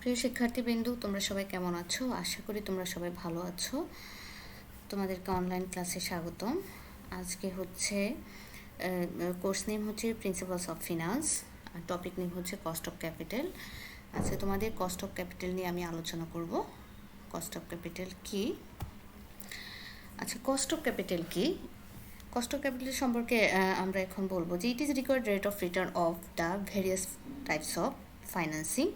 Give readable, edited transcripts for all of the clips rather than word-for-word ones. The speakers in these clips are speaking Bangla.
প্রিয় শিক্ষার্থীবৃন্দু, তোমরা সবাই কেমন আছো? আশা করি তোমরা সবাই ভালো আছো। তোমাদেরকে অনলাইন ক্লাসে স্বাগতম। আজকে হচ্ছে কোর্স নেম হচ্ছে প্রিন্সিপালস অফ ফিনান্স, আর টপিক নেম হচ্ছে কস্ট অফ ক্যাপিটাল। আজকে তোমাদের কস্ট অফ ক্যাপিটাল নিয়ে আমি আলোচনা করব। কস্ট অফ ক্যাপিটাল কি? আচ্ছা, কস্ট অফ ক্যাপিটাল কি? কস্ট অফ ক্যাপিটাল সম্পর্কে আমরা এখন বলবো যে ইট is required rate of return of the various types of financing.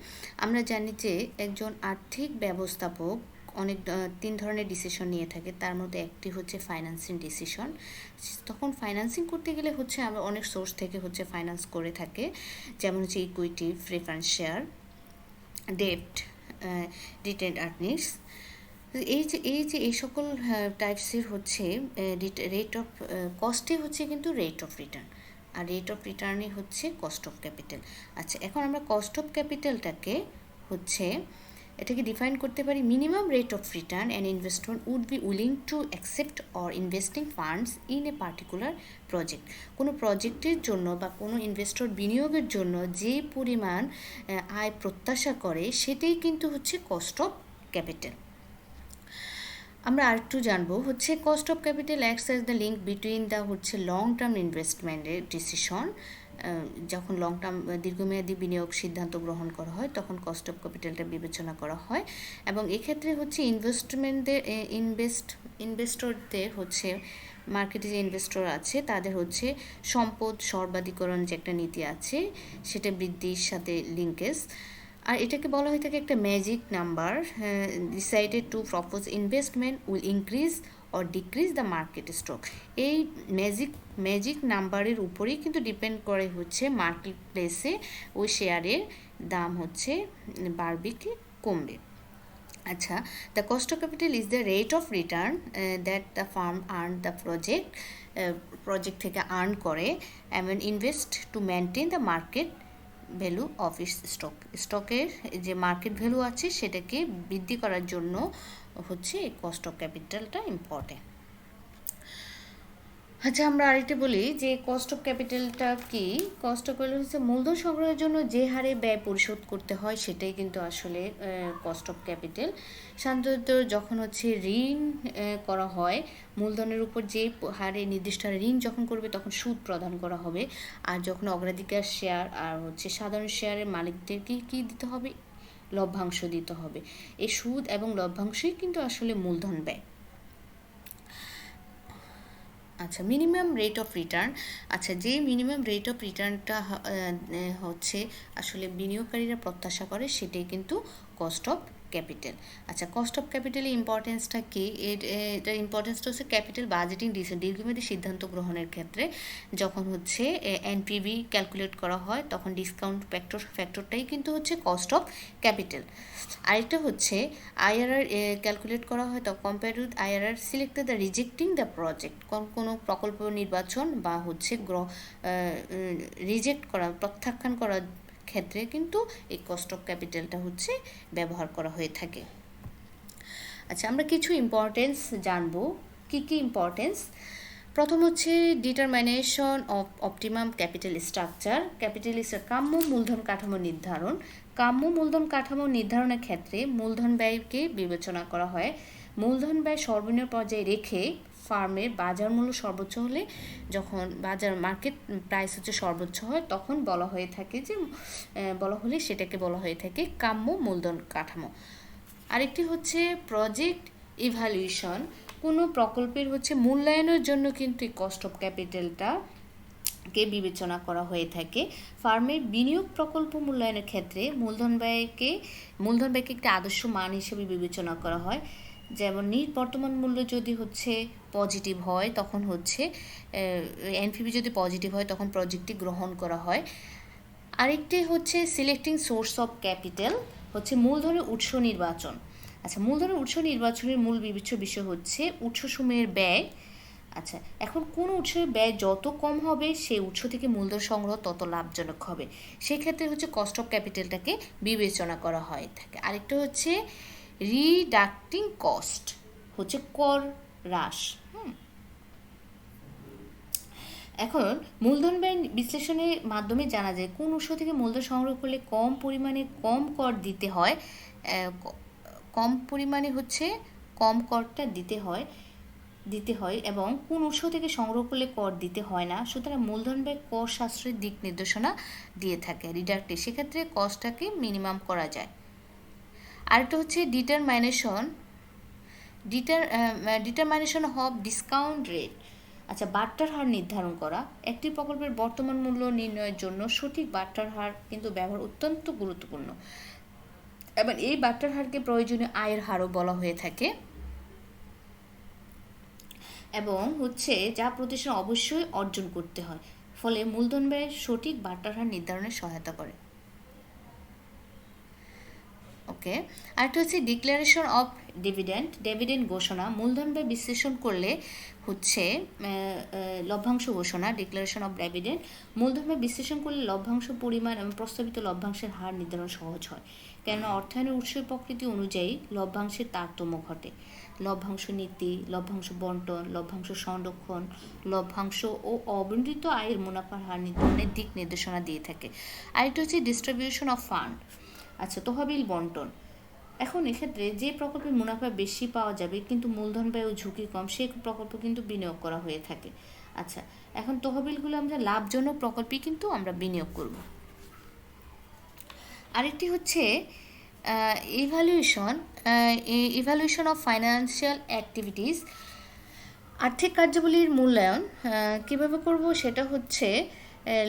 আমরা জানি যে একজন আর্থিক ব্যবস্থাপক অনেক তিন ধরনের ডিসিশন নিয়ে থাকে, তার মধ্যে একটি হচ্ছে ফাইন্যান্সিং ডিসিশন। তখন ফাইন্যান্সিং করতে গেলে হচ্ছে আমরা অনেক সোর্স থেকে হচ্ছে ফাইন্যান্স করে থাকে, যেমন হচ্ছে ইকুইটি, প্রেফারেন্স শেয়ার, ডেপ্ট, রিটেন্ড আর্নিংস। এই সকল টাইপসের হচ্ছে রেট অফ কস্টে হচ্ছে কিন্তু রেট অফ রিটার্ন, আর রেট অফ রিটার্নই হচ্ছে কস্ট অফ ক্যাপিটাল। আচ্ছা, এখন আমরা কস্ট অফ ক্যাপিটালটাকে হচ্ছে এটাকে ডিফাইন করতে পারি: minimum rate of return an investor would be willing to accept or investing funds in a particular project. কোনো প্রজেক্টের জন্য বা কোনো ইনভেস্টর বিনিয়োগের জন্য যে পরিমাণ আয় প্রত্যাশা করে সেটাই কিন্তু হচ্ছে কস্ট অফ ক্যাপিটাল। আমরা আরেকটু জানবো হচ্ছে cost of capital acts as the link between the হচ্ছে লং টার্ম ইনভেস্টমেন্টের ডিসিশন। যখন লং টার্ম দীর্ঘমেয়াদী বিনিয়োগ সিদ্ধান্ত গ্রহণ করা হয় তখন কস্ট অফ ক্যাপিটালটা বিবেচনা করা হয়, এবং এক্ষেত্রে হচ্ছে ইনভেস্টরদের হচ্ছে মার্কেটে যে ইনভেস্টর আছে তাদের হচ্ছে সম্পদ সর্বাধিকরণ যে একটা নীতি আছে সেটা বৃদ্ধির সাথে লিঙ্কেজ। আর এটাকে বলা হয়ে থাকে একটা magic number decided to propose investment will increase or decrease the market stock. এই ম্যাজিক নাম্বারের উপরেই কিন্তু ডিপেন্ড করে হচ্ছে মার্কেট প্লেসে ওই শেয়ারের দাম হচ্ছে বাড়বে কি কমবে। আচ্ছা, the cost of capital is the rate of return that the farm earn the project থেকে আর্ন করে এবং invest to maintain the market value of স্টকের যে মার্কেট ভ্যালু আছে সেটাকে বৃদ্ধি করার জন্য হচ্ছে এই কস্ট অফ ক্যাপিটালটা ইম্পর্টেন্ট। আচ্ছা, আমরা আরেকটা বলি যে কস্ট অফ ক্যাপিটালটা কি। কস্ট অফ ক্যাপিটাল হচ্ছে মূলধন সংগ্রহের জন্য যে হারে ব্যয় পরিশোধ করতে হয় সেটাই কিন্তু আসলে কস্ট অফ ক্যাপিটাল। সাধারণত যখন হচ্ছে ঋণ করা হয়, মূলধনের উপর যে হারে নির্দিষ্ট হারে ঋণ যখন করবে তখন সুদ প্রদান করা হবে, আর যখন অগ্রাধিকার শেয়ার আর হচ্ছে সাধারণ শেয়ারের মালিকদেরকে কী দিতে হবে? লভ্যাংশ দিতে হবে। এই সুদ এবং লভ্যাংশই কিন্তু আসলে মূলধন ব্যয়। আচ্ছা, মিনিমাম রেট অফ রিটার্ন। আচ্ছা, যে মিনিমাম রেট অফ রিটার্নটা হচ্ছে আসলে বিনিয়োগকারীরা প্রত্যাশা করে সেটাই কিন্তু কস্ট অফ ক্যাপিটাল। আচ্ছা, কস্ট অফ ক্যাপিটালের ইম্পর্টেন্সটা কি? এটার ইম্পর্টেন্সটা হচ্ছে ক্যাপিটাল বাজেটিং দীর্ঘমেয়াদী সিদ্ধান্ত গ্রহণের ক্ষেত্রে যখন হচ্ছে এনপিভি ক্যালকুলেট করা হয় তখন ডিসকাউন্ট ফ্যাক্টরটাই কিন্তু হচ্ছে কস্ট অফ ক্যাপিটাল। আরেকটা হচ্ছে আইআরআর ক্যালকুলেট করা হয়, তো compare with IRR selected the rejecting the project. কোনো প্রকল্প নির্বাচন বা হচ্ছে রিজেক্ট করা, প্রত্যাখ্যান করার ক্ষেত্রে কিন্তু এই কস্ট অফ ক্যাপিটালটা হচ্ছে ব্যবহার করা হয়ে থাকে। আচ্ছা, আমরা কিছু ইম্পর্টেন্স জানবো। কি কি ইম্পর্টেন্স? প্রথম হচ্ছে determination of optimum capital structure. Capital কাম্য মূলধন কাঠামো নির্ধারণ। কাম্য মূলধন কাঠামো নির্ধারণের ক্ষেত্রে মূলধন ব্যয়কে বিবেচনা করা হয়। মূলধন ব্যয় সর্বনিম্ন পর্যায়ে রেখে ফার্মের বাজার মূল্য সর্বোচ্চ হলে, যখন বাজার মার্কেট প্রাইস হচ্ছে সর্বোচ্চ হয় তখন বলা হয়ে থাকে যে সেটাকে বলা হয়ে থাকে কাম্য মূলধন কাঠামো। আরেকটি হচ্ছে প্রজেক্ট ইভ্যালুয়েশন। কোনো প্রকল্পের হচ্ছে মূল্যায়নের জন্য কিন্তু এই কস্ট অফ ক্যাপিটালটা কে বিবেচনা করা হয়ে থাকে। ফার্মের বিনিয়োগ প্রকল্প মূল্যায়নের ক্ষেত্রে মূলধন ব্যয়কে একটি আদর্শ মান হিসেবে বিবেচনা করা হয়। যেমন বর্তমান মূল্য যদি হচ্ছে পজিটিভ হয় তখন হচ্ছে এনপিভি যদি পজিটিভ হয় তখন প্রজেক্টটি গ্রহণ করা হয়। আরেকটি হচ্ছে সিলেক্টিং সোর্স অফ ক্যাপিটাল, হচ্ছে মূলধনের উৎস নির্বাচন। আচ্ছা, মূলধনের উৎস নির্বাচনের মূল বিবেচ্য বিষয় হচ্ছে উৎসসমূহের ব্যয়। আচ্ছা, এখন কোন উৎসের ব্যয় যত কম হবে সেই উৎস থেকে মূলধন সংগ্রহ তত লাভজনক হবে, সেক্ষেত্রে হচ্ছে কস্ট অফ ক্যাপিটালটাকে বিবেচনা করা হয় থাকে। আরেকটা হচ্ছে রিডাক্টিং কস্ট, হচ্ছে কর হ্রাস। এখন মূলধন ব্যয় বিশ্লেষণের মাধ্যমে জানা যায় কোন উৎস থেকে মূলধন সংগ্রহ করলে কম পরিমাণে কম কর দিতে হয়, কম পরিমাণে হচ্ছে কম করটা দিতে হয় এবং কোন উৎস থেকে সংগ্রহ করলে কর দিতে হয় না। সুতরাং মূলধন ব্যয় কর সাশ্রয়ের দিক নির্দেশনা দিয়ে থাকে রিডাক্টে, সেক্ষেত্রে কস্টটাকে মিনিমাম করা যায়। আরেকটা হচ্ছে ডিটারমাইনেশন অফ ডিসকাউন্ট রেট। আচ্ছা, বাট্টার হার নির্ধারণ করা। একটি প্রকল্পের বর্তমান মূল্য নির্ণয়ের জন্য সঠিক বাট্টার হার কিন্তু ব্যবহার অত্যন্ত গুরুত্বপূর্ণ, এবং এই বাট্টার হারকে প্রয়োজনীয় আয়ের হারও বলা হয়ে থাকে, এবং হচ্ছে যা প্রতিষ্ঠান অবশ্যই অর্জন করতে হয়, ফলে মূলধন ব্যয়ের সঠিক বাট্টার হার নির্ধারণে সহায়তা করে। ওকে, আরেকটা হচ্ছে ডিক্লারেশন অফ ডিভিডেন্ড ঘোষণা। মূলধন ব্যয় বিশ্লেষণ করলে হচ্ছে লভ্যাংশ ঘোষণা, ডিক্লারেশন অফ ডিভিডেন্ড। মূলধন ব্যয় বিশ্লেষণ করলে লভ্যাংশ পরিমাণ এবং প্রস্তাবিত লভ্যাংশের হার নির্ধারণ সহজ হয়, কেননা অর্থায়নের উৎসের প্রকৃতি অনুযায়ী লভ্যাংশের তারতম্য ঘটে। লভ্যাংশ নীতি, লভ্যাংশ বন্টন, লভ্যাংশ সংরক্ষণ, লভ্যাংশ ও অবন্টিত আয়ের মুনাফার হার নির্ধারণের দিক নির্দেশনা দিয়ে থাকে। আরেকটা হচ্ছে ডিস্ট্রিবিউশন অফ ফান্ড। আচ্ছা, তহবিল বন্টন। এখন এক্ষেত্রে যে প্রকল্পে মুনাফা বেশি পাওয়া যাবে কিন্তু মূলধন ব্যয় ও ঝুঁকি কম, সেই প্রকল্প কিন্তু বিনিয়োগ করা হয়ে থাকে। আচ্ছা, এখন তহবিলগুলো আমরা লাভজনক প্রকল্পে কিন্তু আমরা বিনিয়োগ করব। আরেকটি হচ্ছে ইভ্যালুয়েশন অফ ফাইন্যান্সিয়াল অ্যাক্টিভিটিস। আর্থিক কার্যাবলীর মূল্যায়ন কীভাবে করব, সেটা হচ্ছে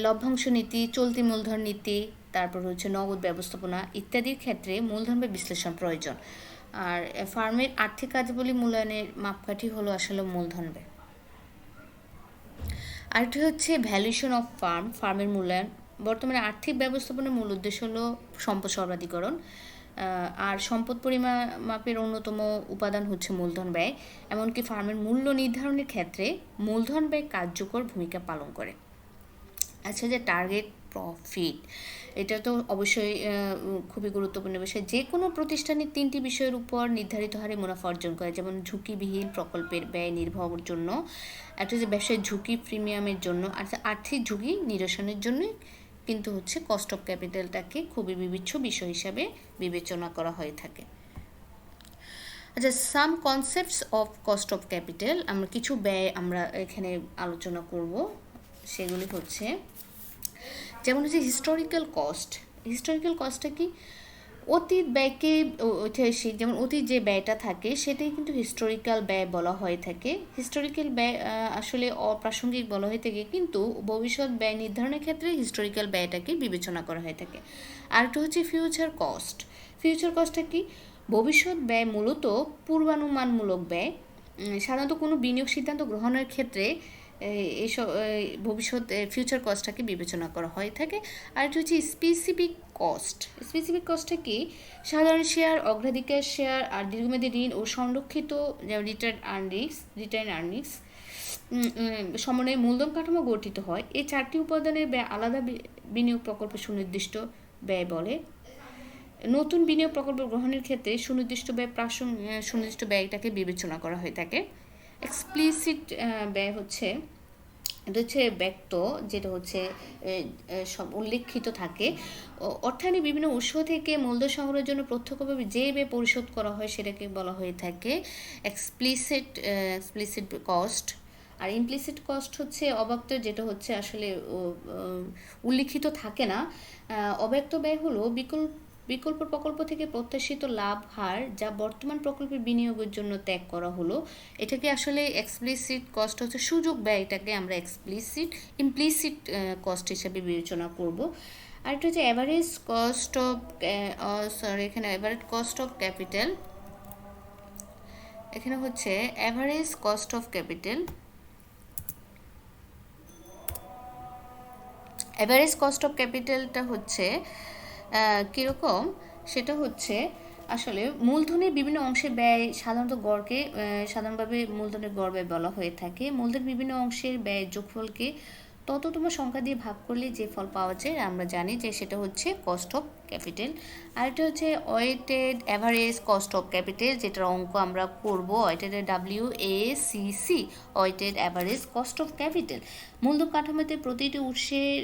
লভ্যাংশ নীতি, চলতি মূলধন নীতি, তারপর হচ্ছে নগদ ব্যবস্থাপনা ইত্যাদির ক্ষেত্রে মূলধন ব্যয় বিশ্লেষণ প্রয়োজন। আর ফার্মের আর্থিক কার্যাবলী মূল্যায়নের মাপকাঠি হলো আসলে মূলধন ব্যয়। আরেকটি হচ্ছে ভ্যালুয়েশন অফ ফার্মের মূল্যায়ন। বর্তমানে আর্থিক ব্যবস্থাপনার মূল উদ্দেশ্য হলো সম্পদ সর্বাধিকরণ, আর সম্পদ পরিমাপের অন্যতম উপাদান হচ্ছে মূলধন ব্যয়। এমনকি ফার্মের মূল্য নির্ধারণের ক্ষেত্রে মূলধন ব্যয় কার্যকর ভূমিকা পালন করে। আচ্ছা, যে টার্গেট প্রফিট, এটা তো অবশ্যই খুবই গুরুত্বপূর্ণ বিষয়। যে কোনো প্রতিষ্ঠানের তিনটি বিষয়ের উপর নির্ধারিত হারে মুনাফা অর্জন করে, যেমন ঝুঁকিবিহীন প্রকল্পের ব্যয় নির্বাহের জন্য, একটা হচ্ছে ব্যবসায়িক ঝুঁকি প্রিমিয়ামের জন্য, আর আর্থিক ঝুঁকি নিরসনের জন্যই কিন্তু হচ্ছে কস্ট অফ ক্যাপিটালটাকে খুবই বিবেচ্য বিষয় হিসাবে বিবেচনা করা হয়ে থাকে। আচ্ছা, some concepts of cost of capital, আমরা কিছু ব্যয় আমরা এখানে আলোচনা করব। সেগুলি হচ্ছে, যেমন হচ্ছে হিস্টোরিক্যাল কস্টটা কি, অতীত ব্যয়কে ঐতিহাসিক, যেমন অতীত যে ব্যয়টা থাকে সেটাই কিন্তু হিস্টোরিক্যাল ব্যয় বলা হয়ে থাকে। হিস্টোরিক্যাল ব্যয় আসলে অপ্রাসঙ্গিক বলা হয়ে থাকে, কিন্তু ভবিষ্যৎ ব্যয় নির্ধারণের ক্ষেত্রে হিস্টোরিক্যাল ব্যয়টাকে বিবেচনা করা হয়ে থাকে। আরেকটা হচ্ছে ফিউচার কস্টটা কি, ভবিষ্যৎ ব্যয় মূলত পূর্বানুমানমূলক ব্যয়। সাধারণত কোনো বিনিয়োগ সিদ্ধান্ত গ্রহণের ক্ষেত্রে এইসব ভবিষ্যৎ ফিউচার কস্টটাকে বিবেচনা করা হয়ে থাকে। আর এটা হচ্ছে স্পেসিফিক কস্টটা কি, সাধারণ শেয়ার, অগ্রাধিকার শেয়ার, আর দীর্ঘমেয়াদী ঋণ ও সংরক্ষিত রিটার্ন আর্নিংস সমন্বয়ে মূলধন কাঠামো গঠিত হয়। এই চারটি উপাদানের ব্যয় আলাদা বিনিয়োগ প্রকল্পে সুনির্দিষ্ট ব্যয় বলে। নতুন বিনিয়োগ প্রকল্প গ্রহণের ক্ষেত্রে সুনির্দিষ্ট ব্যয়টাকে বিবেচনা করা হয়ে থাকে। এক্সপ্লিসিট ব্যয় হচ্ছে, এটা হচ্ছে ব্যক্ত, যেটা হচ্ছে সব উল্লেখিত থাকে। অর্থায়নে বিভিন্ন উৎস থেকে মূলধন সংগ্রহের জন্য প্রত্যক্ষভাবে যে ব্যয় পরিশোধ করা হয় সেটাকে বলা হয়ে থাকে এক্সপ্লিসিট কস্ট। আর ইমপ্লিসিট কস্ট হচ্ছে অব্যক্ত, যেটা হচ্ছে আসলে উল্লিখিত থাকে না। অব্যক্ত ব্যয় হলো বিকল্প প্রকল্প থেকে প্রত্যাশিত লাভ হার যা বর্তমান প্রকল্পের বিনিয়োগের জন্য ত্যাগ করা হলো। এটাকে আসলে এক্সপ্লিসিট কস্ট হচ্ছে সুযোগ ব্যয়, এটাকে আমরা ইমপ্লিসিট কস্ট হিসেবে বিবেচনা করব। আর এটা হচ্ছে অ্যাভারেজ কস্ট অফ ক্যাপিটাল। এখানে হচ্ছে average cost of capital. Average cost of ক্যাপিটালটা হচ্ছে কীরকম, সেটা হচ্ছে আসলে মূলধনের বিভিন্ন অংশের ব্যয় সাধারণভাবে মূলধনের গড় ব্যয় বলা হয়ে থাকে। মূলধনের বিভিন্ন অংশের ব্যয় যোগফলকে তততম সংখ্যা দিয়ে ভাগ করলে যে ফল পাওয়া যায় আমরা জানি যে সেটা হচ্ছে কস্ট অফ ক্যাপিটাল। আর এটা হচ্ছে weighted average cost of capital, যেটার অঙ্ক আমরা করব weighted WACC, weighted average cost of capital. মূলধন কাঠামোতে প্রতিটি উৎসের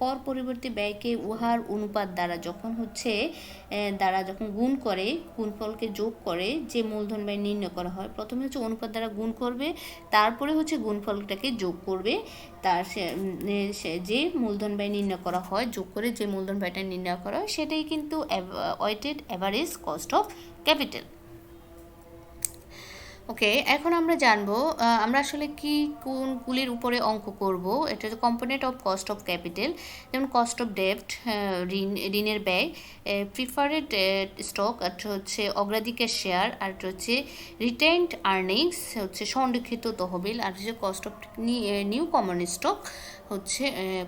কর পরিবর্তে ব্যয়কে উহার অনুপাত দ্বারা যখন গুণ করে, গুণফলকে যোগ করে যে মূলধন ব্যয় নির্ণয় করা হয়, প্রথমে হচ্ছে অনুপাত দ্বারা গুণ করবে, তারপরে হচ্ছে গুণফলটাকে যোগ করবে, তার যে মূলধন ব্যয় নির্ণয় করা হয়, যোগ করে যে মূলধন ব্যয়টা নির্ণয় করা হয় সেটাই কিন্তু weighted average cost of capital. Okay, এখন আমরা জানবো আমরা আসলে কোনগুলির উপরে অঙ্ক করব। এটা হচ্ছে component of cost of capital, যেমন কস্ট অফ ডেপ্ট, ঋণের ব্যয়, প্রিফারেড স্টক, আর হচ্ছে অগ্রাধিকার শেয়ার, আর হচ্ছে রিটেইনড আর্নিংস হচ্ছে সংরক্ষিত তহবিল, আর হচ্ছে cost of new common stock হচ্ছে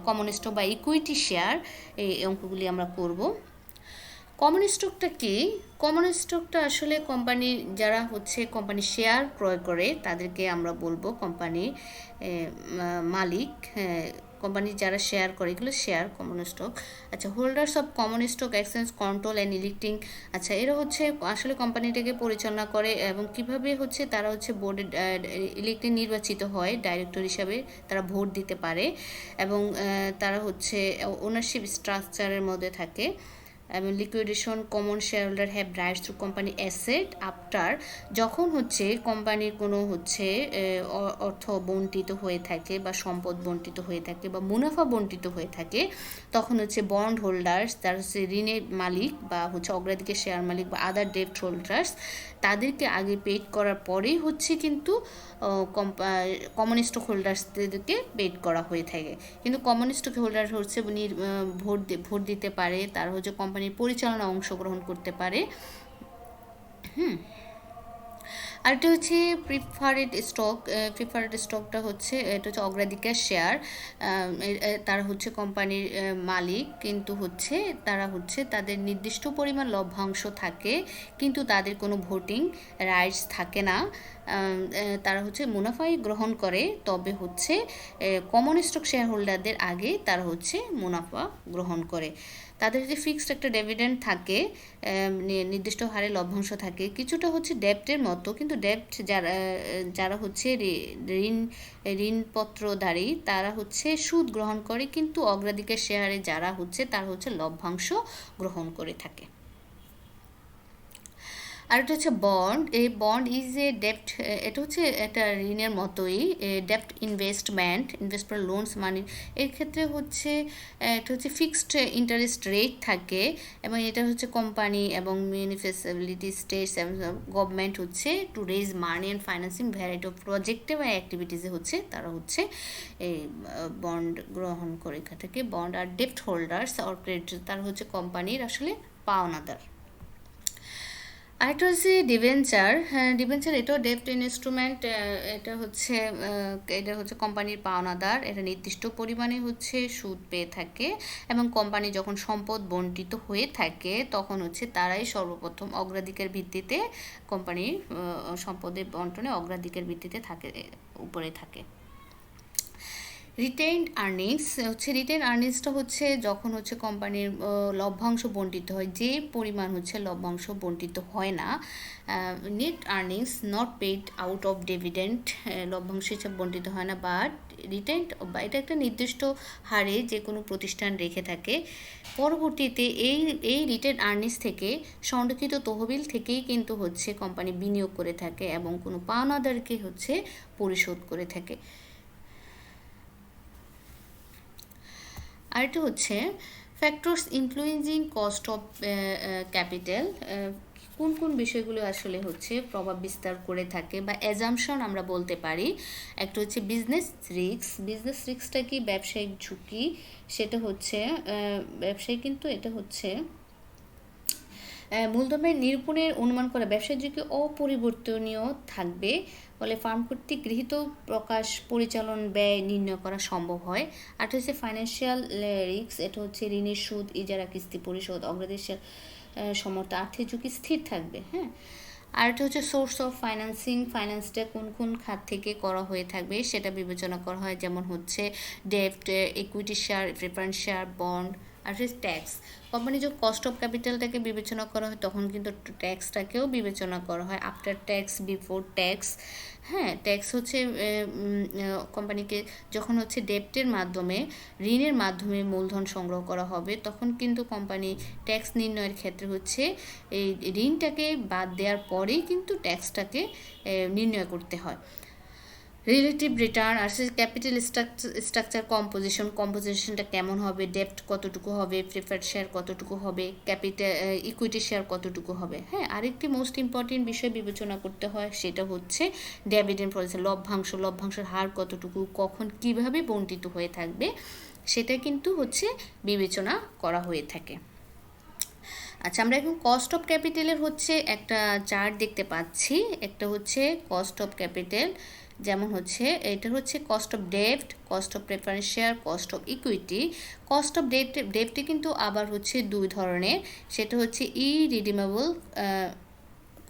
কমন স্টক বা ইকুইটি শেয়ার। এই অঙ্কগুলি আমরা করব। কমন স্টকটা কি? কমন স্টকটা আসলে যারা কোম্পানির শেয়ার ক্রয় করে তাদেরকে আমরা বলবো কোম্পানির মালিক। কোম্পানির যারা শেয়ার করে এগুলো শেয়ার, কমন স্টক। আচ্ছা, holders of common stock exchange control and electing. আচ্ছা, এরা আসলে কোম্পানিটাকে পরিচালনা করে এবং কিভাবে তারা বোর্ডে ইলেক্টিং নির্বাচিত হয় ডাইরেক্টর হিসাবে, তারা ভোট দিতে পারে এবং তারা ওনারশিপ স্ট্রাকচারের মধ্যে থাকে। এবং liquidation, common share holder have rights to company asset after, যখন কোম্পানির কোনো অর্থ বণ্টিত হয়ে থাকে বা সম্পদ বণ্টিত হয়ে থাকে বা মুনাফা বণ্টিত হয়ে থাকে, তখন বন্ড হোল্ডার্স, তার ঋণের মালিক বা অগ্রাধিকার শেয়ার মালিক বা আদার ডেপ্ট হোল্ডার্স, তাদেরকে আগে পেড করার পরেই কিন্তু কমন স্টক হোল্ডার্সদেরকে পেড করা হয়ে থাকে। কিন্তু কমন স্টক হোল্ডার ভোট দিতে পারে, তারা কোম্পানির পরিচালনা অংশগ্রহণ করতে পারে। আর এটা প্রিফারেড স্টক। প্রিফারেড স্টকটা এটা অগ্রাধিকার শেয়ার। তারা কোম্পানির মালিক, কিন্তু তারা তাদের নির্দিষ্ট পরিমাণ লভ্যাংশ থাকে, কিন্তু তাদের কোনো ভোটিং রাইটস থাকে না। তারা মুনাফাই গ্রহণ করে, তবে কমন স্টক শেয়ার হোল্ডারদের আগে তারা মুনাফা গ্রহণ করে। তাদের ফিক্সড একটা ডিভিডেন্ড থাকে, নির্দিষ্ট হারে লভ্যাংশ থাকে, কিছুটা ডেপ্টের মতো, কিন্তু ডেপ্ট যারা ঋণপত্রধারী তারা সুদ গ্রহণ করে, কিন্তু অগ্রাধিকার শেয়ারে যারা তারা লভ্যাংশ গ্রহণ করে থাকে। আর এটা বন্ড। এই বন্ড ইজ এ ডেপ্ট, এটা একটা ঋণের মতোই, ডেপ্ট ইনভেস্টমেন্ট লোনস মানি। এর ক্ষেত্রে এটা ফিক্সড ইন্টারেস্ট রেট থাকে, এবং এটা কোম্পানি এবং মিউনিসিপ্যালিটি, স্টেটস এবং government to raise money and financing variety of প্রজেক্টে বা অ্যাক্টিভিটিসে তারা এই বন্ড গ্রহণ করে থাকে। বন্ড আর ডেপ্ট হোল্ডার্স অর ক্রেডিটর, তারা কোম্পানির আসলে পাওনাদার। আরেকটা ডিবেঞ্চার। ডিবেঞ্চার এটাও ডেপ্ট ইনস্ট্রুমেন্ট। এটা কোম্পানির পাওনাদার, এটা নির্দিষ্ট পরিমাণে সুদ পেয়ে থাকে, এবং কোম্পানি যখন সম্পদ বণ্টিত হয়ে থাকে তখন তারাই সর্বপ্রথম অগ্রাধিকার ভিত্তিতে কোম্পানির সম্পদের বন্টনে অগ্রাধিকার ভিত্তিতে উপরে থাকে। রিটেইনড আর্নিংস রিটেইন আর্নিংসটা যখন কোম্পানির লভ্যাংশ বণ্টিত হয়, যে পরিমাণ লভ্যাংশ বণ্টিত হয় না, net earnings not paid out of dividend, লভ্যাংশ হিসাবে বণ্টিত হয় না, বাট রিটেইনড, বা এটা একটা নির্দিষ্ট হারে যে কোনো প্রতিষ্ঠান রেখে থাকে। পরবর্তীতে এই রিটেইনড আর্নিংস থেকে সংরক্ষিত তহবিল থেকেই কিন্তু কোম্পানি বিনিয়োগ করে থাকে এবং কোনো পাওনাদারকে পরিশোধ করে থাকে। আর এটা factors influencing cost of capital. কোন কোন বিষয়গুলো আসলে প্রভাব বিস্তার করে থাকে বা অ্যাজাম্পশন আমরা বলতে পারি। একটা বিজনেস রিস্ক। বিজনেস রিস্কটা কি? ব্যবসায়িক ঝুঁকি। সেটা ব্যবসায়িক, কিন্তু এটা মূলধনের নিরূপণের অনুমান করা। ব্যবসায়িক ঝুঁকি অপরিবর্তনীয় থাকবে, ফলে ফার্ম কর্তৃক গৃহীত প্রকাশ পরিচালন ব্যয় নির্ণয় করা সম্ভব হয়। আর ফাইন্যান্সিয়াল রিস্ক। এটা ঋণের সুদ, ইজারা, কিস্তি পরিশোধ, অগ্রাধিকার সমর্থ আর্থিক ঝুঁকি স্থির থাকবে। হ্যাঁ, আর এটা হচ্ছে সোর্স অফ ফাইন্যান্সিং, ফাইন্যান্সটা কোন কোন খাত থেকে করা হয়ে থাকবে সেটা বিবেচনা করা হয়, যেমন হচ্ছে ডেপ্ট, equity share, preference share, bond, আর হচ্ছে ট্যাক্স। কোম্পানি যখন কস্ট অফ ক্যাপিটালটাকে বিবেচনা করা হয় তখন কিন্তু ট্যাক্সটাকেও বিবেচনা করা হয়, আফটার ট্যাক্স, বিফোর ট্যাক্স। হ্যাঁ, ট্যাক্স হচ্ছে কোম্পানিকে যখন হচ্ছে ডেপ্টের মাধ্যমে, ঋণের মাধ্যমে মূলধন সংগ্রহ করা হবে তখন কিন্তু কোম্পানি ট্যাক্স নির্ণয়ের ক্ষেত্রে হচ্ছে এই ঋণটাকে বাদ দেওয়ার পরেই কিন্তু ট্যাক্সটাকে নির্ণয় করতে হয়। রিলেটিভ রিটার্ন আর ক্যাপিটাল স্ট্রাকচার কম্পোজিশনটা কেমন হবে, ডেপ্ট কতটুকু হবে, প্রেফার্ড শেয়ার কতটুকু হবে, ক্যাপিটাল ইকুইটি শেয়ার কতটুকু হবে। হ্যাঁ, আরেকটি মোস্ট ইম্পর্টেন্ট বিষয় বিবেচনা করতে হয় সেটা হচ্ছে ডিভিডেন্ড পলিসি, লভ্যাংশের হার কতটুকু, কখন কিভাবে বণ্টিত হয়ে থাকবে সেটা কিন্তু হচ্ছে বিবেচনা করা হয়ে থাকে। আচ্ছা, আমরা এখন কস্ট অফ ক্যাপিটালের হচ্ছে একটা চার্ট দেখতে পাচ্ছি। একটা হচ্ছে কস্ট অফ ক্যাপিটাল, যেমন হচ্ছে এটা হচ্ছে কস্ট অফ ডেপ্ট, cost of preference share, cost of equity. Cost of ডেপ্টে কিন্তু আবার হচ্ছে দুই ধরনের, সেটা হচ্ছে রিডিমেবল,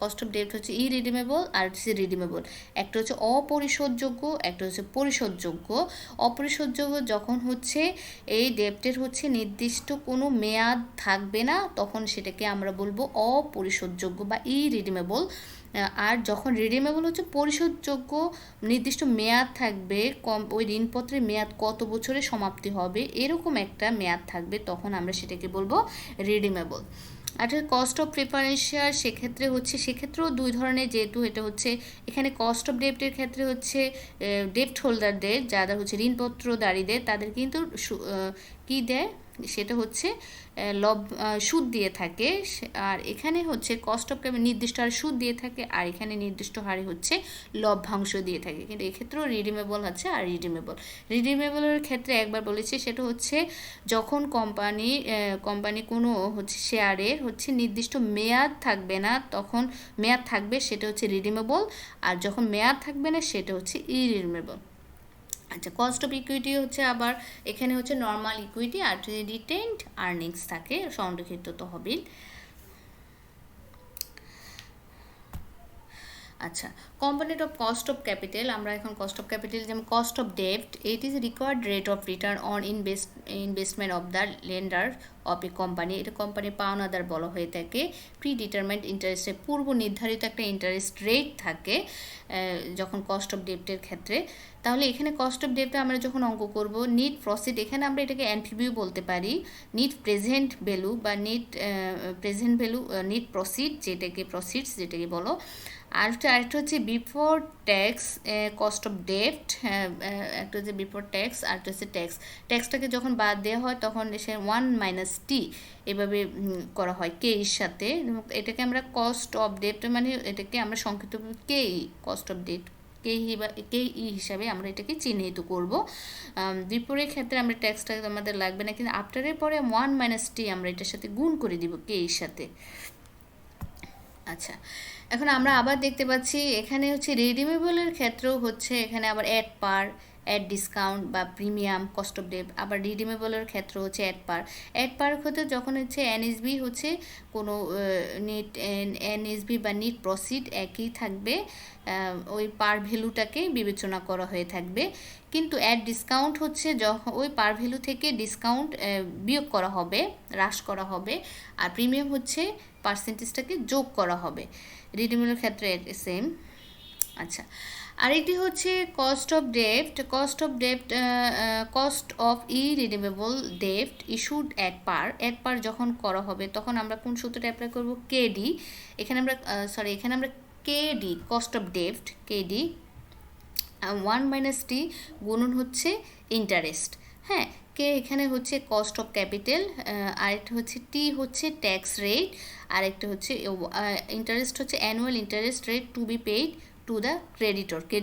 কস্ট অফ ডেপ্ট হচ্ছে রিডিমেবল আর হচ্ছে রিডিমেবল। একটা হচ্ছে অপরিশোধযোগ্য, একটা হচ্ছে পরিশোধযোগ্য। অপরিশোধযোগ্য যখন হচ্ছে এই ডেপ্টের হচ্ছে নির্দিষ্ট কোনো মেয়াদ থাকবে না তখন সেটাকে আমরা বলবো অপরিশোধযোগ্য বা রিডিমেবল। আর যখন রিডিমেবল হচ্ছে পরিশোধযোগ্য, নির্দিষ্ট মেয়াদ থাকবে, ওই ঋণপত্রের মেয়াদ কত বছরে সমাপ্তি হবে এরকম একটা মেয়াদ থাকবে, তখন আমরা সেটাকে বলবো রিডিমেবল। আর কস্ট অফ প্রেফারেন্স শেয়ার সেক্ষেত্রেও দুই ধরনের, যেহেতু এটা হচ্ছে এখানে কস্ট অফ ডেপ্টের ক্ষেত্রে হচ্ছে ডেপ্ট হোল্ডারদের, যারা হচ্ছে ঋণপত্রধারীদের, তাদের কিন্তু কি দেয় সেটা হচ্ছে সুদ দিয়ে থাকে। আর এখানে হচ্ছে কস্ট অফ নির্দিষ্ট হারে সুদ দিয়ে থাকে, আর এখানে নির্দিষ্ট হারে হচ্ছে লভ্যাংশ দিয়ে থাকে। কিন্তু এক্ষেত্রেও রিডিমেবল আছে আর রিডিমেবলের ক্ষেত্রে একবার বলেছি, সেটা হচ্ছে যখন কোম্পানি কোনো হচ্ছে শেয়ারের হচ্ছে নির্দিষ্ট মেয়াদ থাকবে না, তখন মেয়াদ থাকবে সেটা হচ্ছে রিডিমেবল, আর যখন মেয়াদ থাকবে না সেটা হচ্ছে ইরিডিমেবল। আচ্ছা, কস্ট অফ ইকুইটি হচ্ছে আবার এখানে হচ্ছে নর্মাল ইকুইটি আর রিটেইনড আর্নিংস থাকে, সংরক্ষিত তহবিল। আচ্ছা, component of cost of capital, আমরা এখন কস্ট অফ ক্যাপিটাল, যেমন কস্ট অফ ডেপ্ট, it is required rate of return on investment of the lender of a company. এটা কোম্পানির পাওনাদার বলা হয়ে থাকে। প্রি ডিটারমাইন্ড ইন্টারেস্টে, পূর্ব নির্ধারিত একটা ইন্টারেস্ট রেট থাকে যখন কস্ট অফ ডেপ্টের ক্ষেত্রে। তাহলে এখানে কস্ট অফ ডেপ্টে আমরা যখন অঙ্ক করব, নিট প্রসিড, এখানে আমরা এটাকে এনপিভিও বলতে পারি, নিট প্রেজেন্ট ভ্যালু বা নিট প্রসিড, যেটাকে বলো। আরেকটা হচ্ছে বিফোর ট্যাক্স কস্ট অফ ডেপ্ট, একটা হচ্ছে বিফোর ট্যাক্স, আরেকটা হচ্ছে ট্যাক্সটাকে যখন বাদ দেওয়া হয় তখন সে 1 - T এভাবে করা হয় কে এর সাথে। এটাকে আমরা কস্ট অফ ডেপ্ট, মানে এটাকে আমরা সংক্ষিপ্ত কস্ট অফ ডেপ্ট কে হিসাবে আমরা এটাকে চিহ্নিত করব। বিপরীত ক্ষেত্রে আমরা ট্যাক্সটা আমাদের লাগবে না, কিন্তু আফটারের পরে 1 - T আমরা এটার সাথে গুণ করে দিব কে এর সাথে। আচ্ছা, এখন আমরা আবার দেখতে পাচ্ছি এখানে হচ্ছে রিডিমেবলের ক্ষেত্রেও হচ্ছে এখানে আবার অ্যাড ডিসকাউন্ট বা প্রিমিয়াম কস্ট অফ ডেপ্ট। আবার রিডিমেবলের ক্ষেত্রে হচ্ছে অ্যাড পার ক্ষেত্রে যখন হচ্ছে এনএসবি হচ্ছে কোনো এনএসবি বা নিট প্রসিড একই থাকবে, ওই পার ভ্যালুটাকে বিবেচনা করা হয়ে থাকবে। কিন্তু অ্যাড ডিসকাউন্ট হচ্ছে যখন ওই পার ভ্যালু থেকে ডিসকাউন্ট বিয়োগ করা হবে, হ্রাস করা হবে, আর প্রিমিয়াম হচ্ছে পার্সেন্টেজটাকে যোগ করা হবে। রিডিমেবলের ক্ষেত্রে সেম। আচ্ছা, আরেকটি হচ্ছে কস্ট অফ রিডিমেবল ডেপ্ট ইস্যুড অ্যাট পার যখন করা হবে তখন আমরা কোন সূত্রটা অ্যাপ্লাই করব, কেডি। এখানে আমরা কেডি, কস্ট অফ ডেপ্ট কেডি 1 - T গুণন হচ্ছে ইন্টারেস্ট। হ্যাঁ, কে এখানে হচ্ছে কস্ট অফ ক্যাপিটাল, আরেকটা হচ্ছে টি হচ্ছে ট্যাক্স রেট, আরেকটা হচ্ছে ইন্টারেস্ট হচ্ছে annual interest rate to be paid to the ক্রেডিটরকে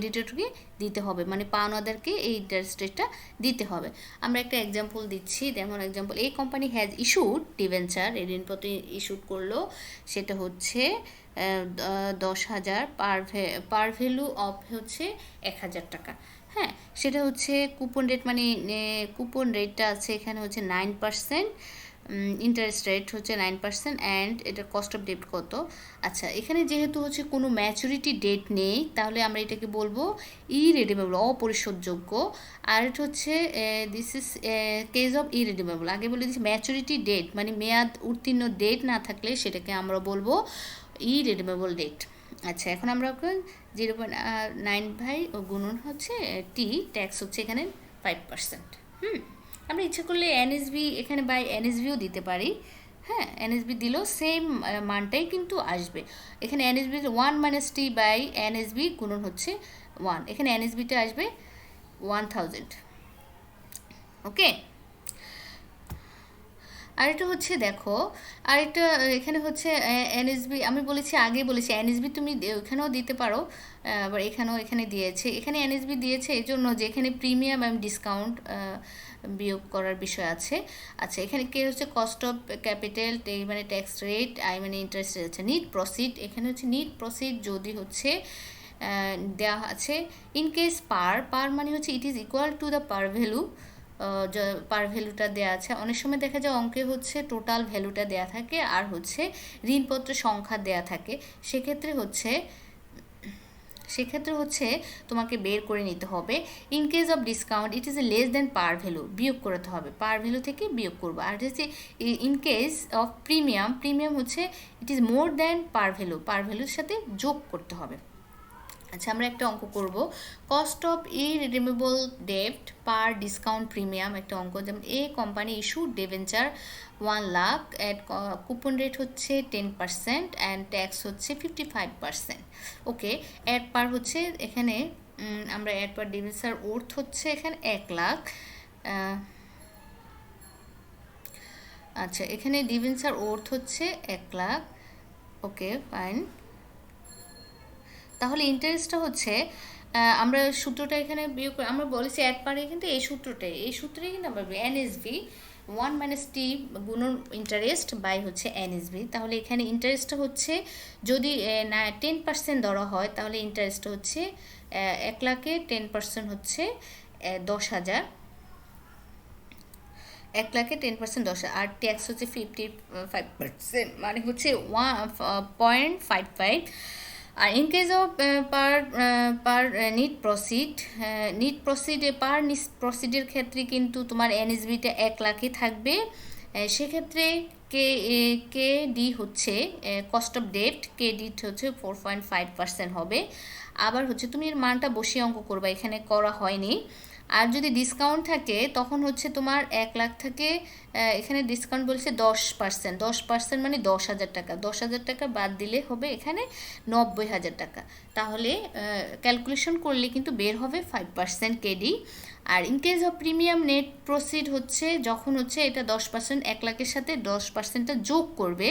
দিতে হবে, মানে পাওনাদারকে এই ইন্টারেস্ট রেটটা দিতে হবে। আমরা একটা এক্সাম্পল দিচ্ছি, যেমন এক্সাম্পল, এই কোম্পানি হ্যাজ ইস্যুড ডিভেঞ্চার, এই ঋণপত্র ইস্যুড করলো, সেটা হচ্ছে 10,000 পার ভ্যালু অফ হচ্ছে 1,000 টাকা। হ্যাঁ, সেটা হচ্ছে কুপন রেট, মানে কুপন রেটটা আছে এখানে হচ্ছে 9%, ইন্টারেস্ট রেট হচ্ছে 9% অ্যান্ড এটার কস্ট অফ ডেট কত। আচ্ছা, এখানে যেহেতু হচ্ছে কোনো ম্যাচুরিটি ডেট নেই, তাহলে আমরা এটাকে বলবো ইরিডিমেবল, অপরিশোধযোগ্য। আর এটা হচ্ছে দিস ইজ কেস অফ ইরিডিমেবল। আগে বলে দিচ্ছি ম্যাচুরিটি ডেট মানে মেয়াদ উত্তীর্ণ ডেট না থাকলে সেটাকে আমরা বলবো ইরিডিমেবল ডেট। আচ্ছা, এখন আমরা 0.9 ও গুণন হচ্ছে টি, ট্যাক্স হচ্ছে এখানে 5%। আমরা ইচ্ছা করলে এনএসবি এখানে বাই এনএসবিও দিতে পারি। হ্যাঁ, এনএসবি দিলেও সেম মানটাই কিন্তু আসবে। এখানে এনএসবি 1 - t বাই এনএসবি গুণন হচ্ছে 1, এখানে এনএসবিটা আসবে 1000। ওকে, আর এটা হচ্ছে দেখো, আর এটা এখানে হচ্ছে এনএসবি, আমি বলেছি আগেই বলেছি এনএসবি তুমি ওখানেও দিতে পারো, আবার এখানে দিয়েছে, এখানে এনএসবি দিয়েছে এই জন্য যে এখানে প্রিমিয়াম এবং ডিসকাউন্ট বিয়োগ করার বিষয় আছে। আচ্ছা, এখানে কে হচ্ছে কস্ট অফ ক্যাপিটাল, মানে ট্যাক্স রেট, মানে ইন্টারেস্ট রেট আছে, নিট প্রসিড, এখানে হচ্ছে নিট প্রসিড যদি হচ্ছে দেওয়া আছে ইন কেস পার মানে হচ্ছে it is equal to the par value, par ভ্যালুটা দেওয়া আছে। অনেক সময় দেখা যায় অঙ্কে হচ্ছে টোটাল ভ্যালুটা দেওয়া থাকে আর হচ্ছে ঋণপত্রের সংখ্যা দেওয়া থাকে, সেক্ষেত্রে হচ্ছে তোমাকে বের করে নিতে হবে। In case of discount it is a less than par value, বিয়োগ করতে হবে, পার ভ্যালু থেকে বিয়োগ করবো। আর হচ্ছে ইন কেস অফ প্রিমিয়াম হচ্ছে ইট ইজ মোর দেন পার ভ্যালুর সাথে যোগ করতে হবে। আচ্ছা, আমরা একটা অঙ্ক করব, cost of irredeemable debt par discount premium, একটা অঙ্ক। যেমন a company issue debenture 1 lakh, at coupon rate হচ্ছে 10% অ্যান্ড ট্যাক্স হচ্ছে 55%। ওকে, অ্যাড পার হচ্ছে এখানে আমরা অ্যাড পার ডিবেঞ্চার ওর্থ হচ্ছে এখানে 1 লাখ। আচ্ছা, এখানে ডিবেঞ্চার ওর্থ হচ্ছে 1 লাখ। ওকে, ফাইন। তাহলে ইন্টারেস্টটা হচ্ছে আমরা সূত্রটা এখানে বিয়োগ করে আমরা বলেছি অ্যাড পারে, কিন্তু এই সূত্রটাই কিন্তু আমরা এনএসভি 1 - t গুণন ইন্টারেস্ট বাই হচ্ছে এনএসভি। তাহলে এখানে ইন্টারেস্টটা হচ্ছে যদি 10% ধরা হয়, তাহলে ইন্টারেস্টটা হচ্ছে 1 লাখে 10% হচ্ছে 10,000, 1 লাখে 10% 10,000, আর ট্যাক্স হচ্ছে 55%, মানে হচ্ছে 0.55। আর in case of par net প্রসিডে প্রসিডের ক্ষেত্রে কিন্তু তোমার এনএসবিটা 1 লাখই থাকবে। সেক্ষেত্রে কে ডি হচ্ছে cost of debt, K D হচ্ছে 4.5% হবে। আবার হচ্ছে তুমি এর মানটা বসিয়ে অঙ্ক করবা, এখানে করা হয়নি। আর যদি ডিসকাউন্ট থাকে তখন হচ্ছে তোমার 1 লাখ থেকে এখানে ডিসকাউন্ট বলছে 10% মানে 10,000 টাকা, 10,000 টাকা বাদ দিলে হবে এখানে 90,000 টাকা। তাহলে ক্যালকুলেশন করলে কিন্তু বের হবে 5% কেডি। আর in case of premium net proceed হচ্ছে যখন হচ্ছে এটা 10%, 1 লাখের সাথে 10%টা যোগ করবে,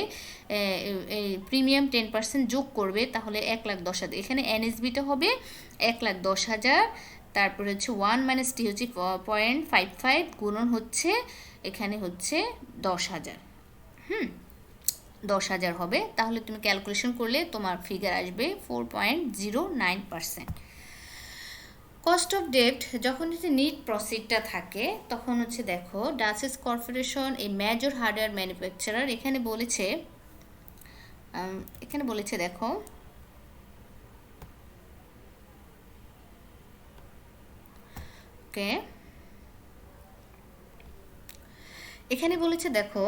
প্রিমিয়াম 10% যোগ করবে, তাহলে 1,10,000। এখানে এনএসবিটা হবে 1,10,000, তারপরে হচ্ছে 1 - t হচ্ছে 0.55 গুণন হচ্ছে এখানে হচ্ছে 10,000। 10,000 হবে। তাহলে তুমি ক্যালকুলেশন করলে তোমার ফিগার আসবে 4.09%। কস্ট অফ ডেট যখন হচ্ছে নিট প্রসিডটা থাকে তখন হচ্ছে দেখো duchess corporation a major hardware manufacturer, এখানে বলেছে দেখো এখানে বলেছে দেখো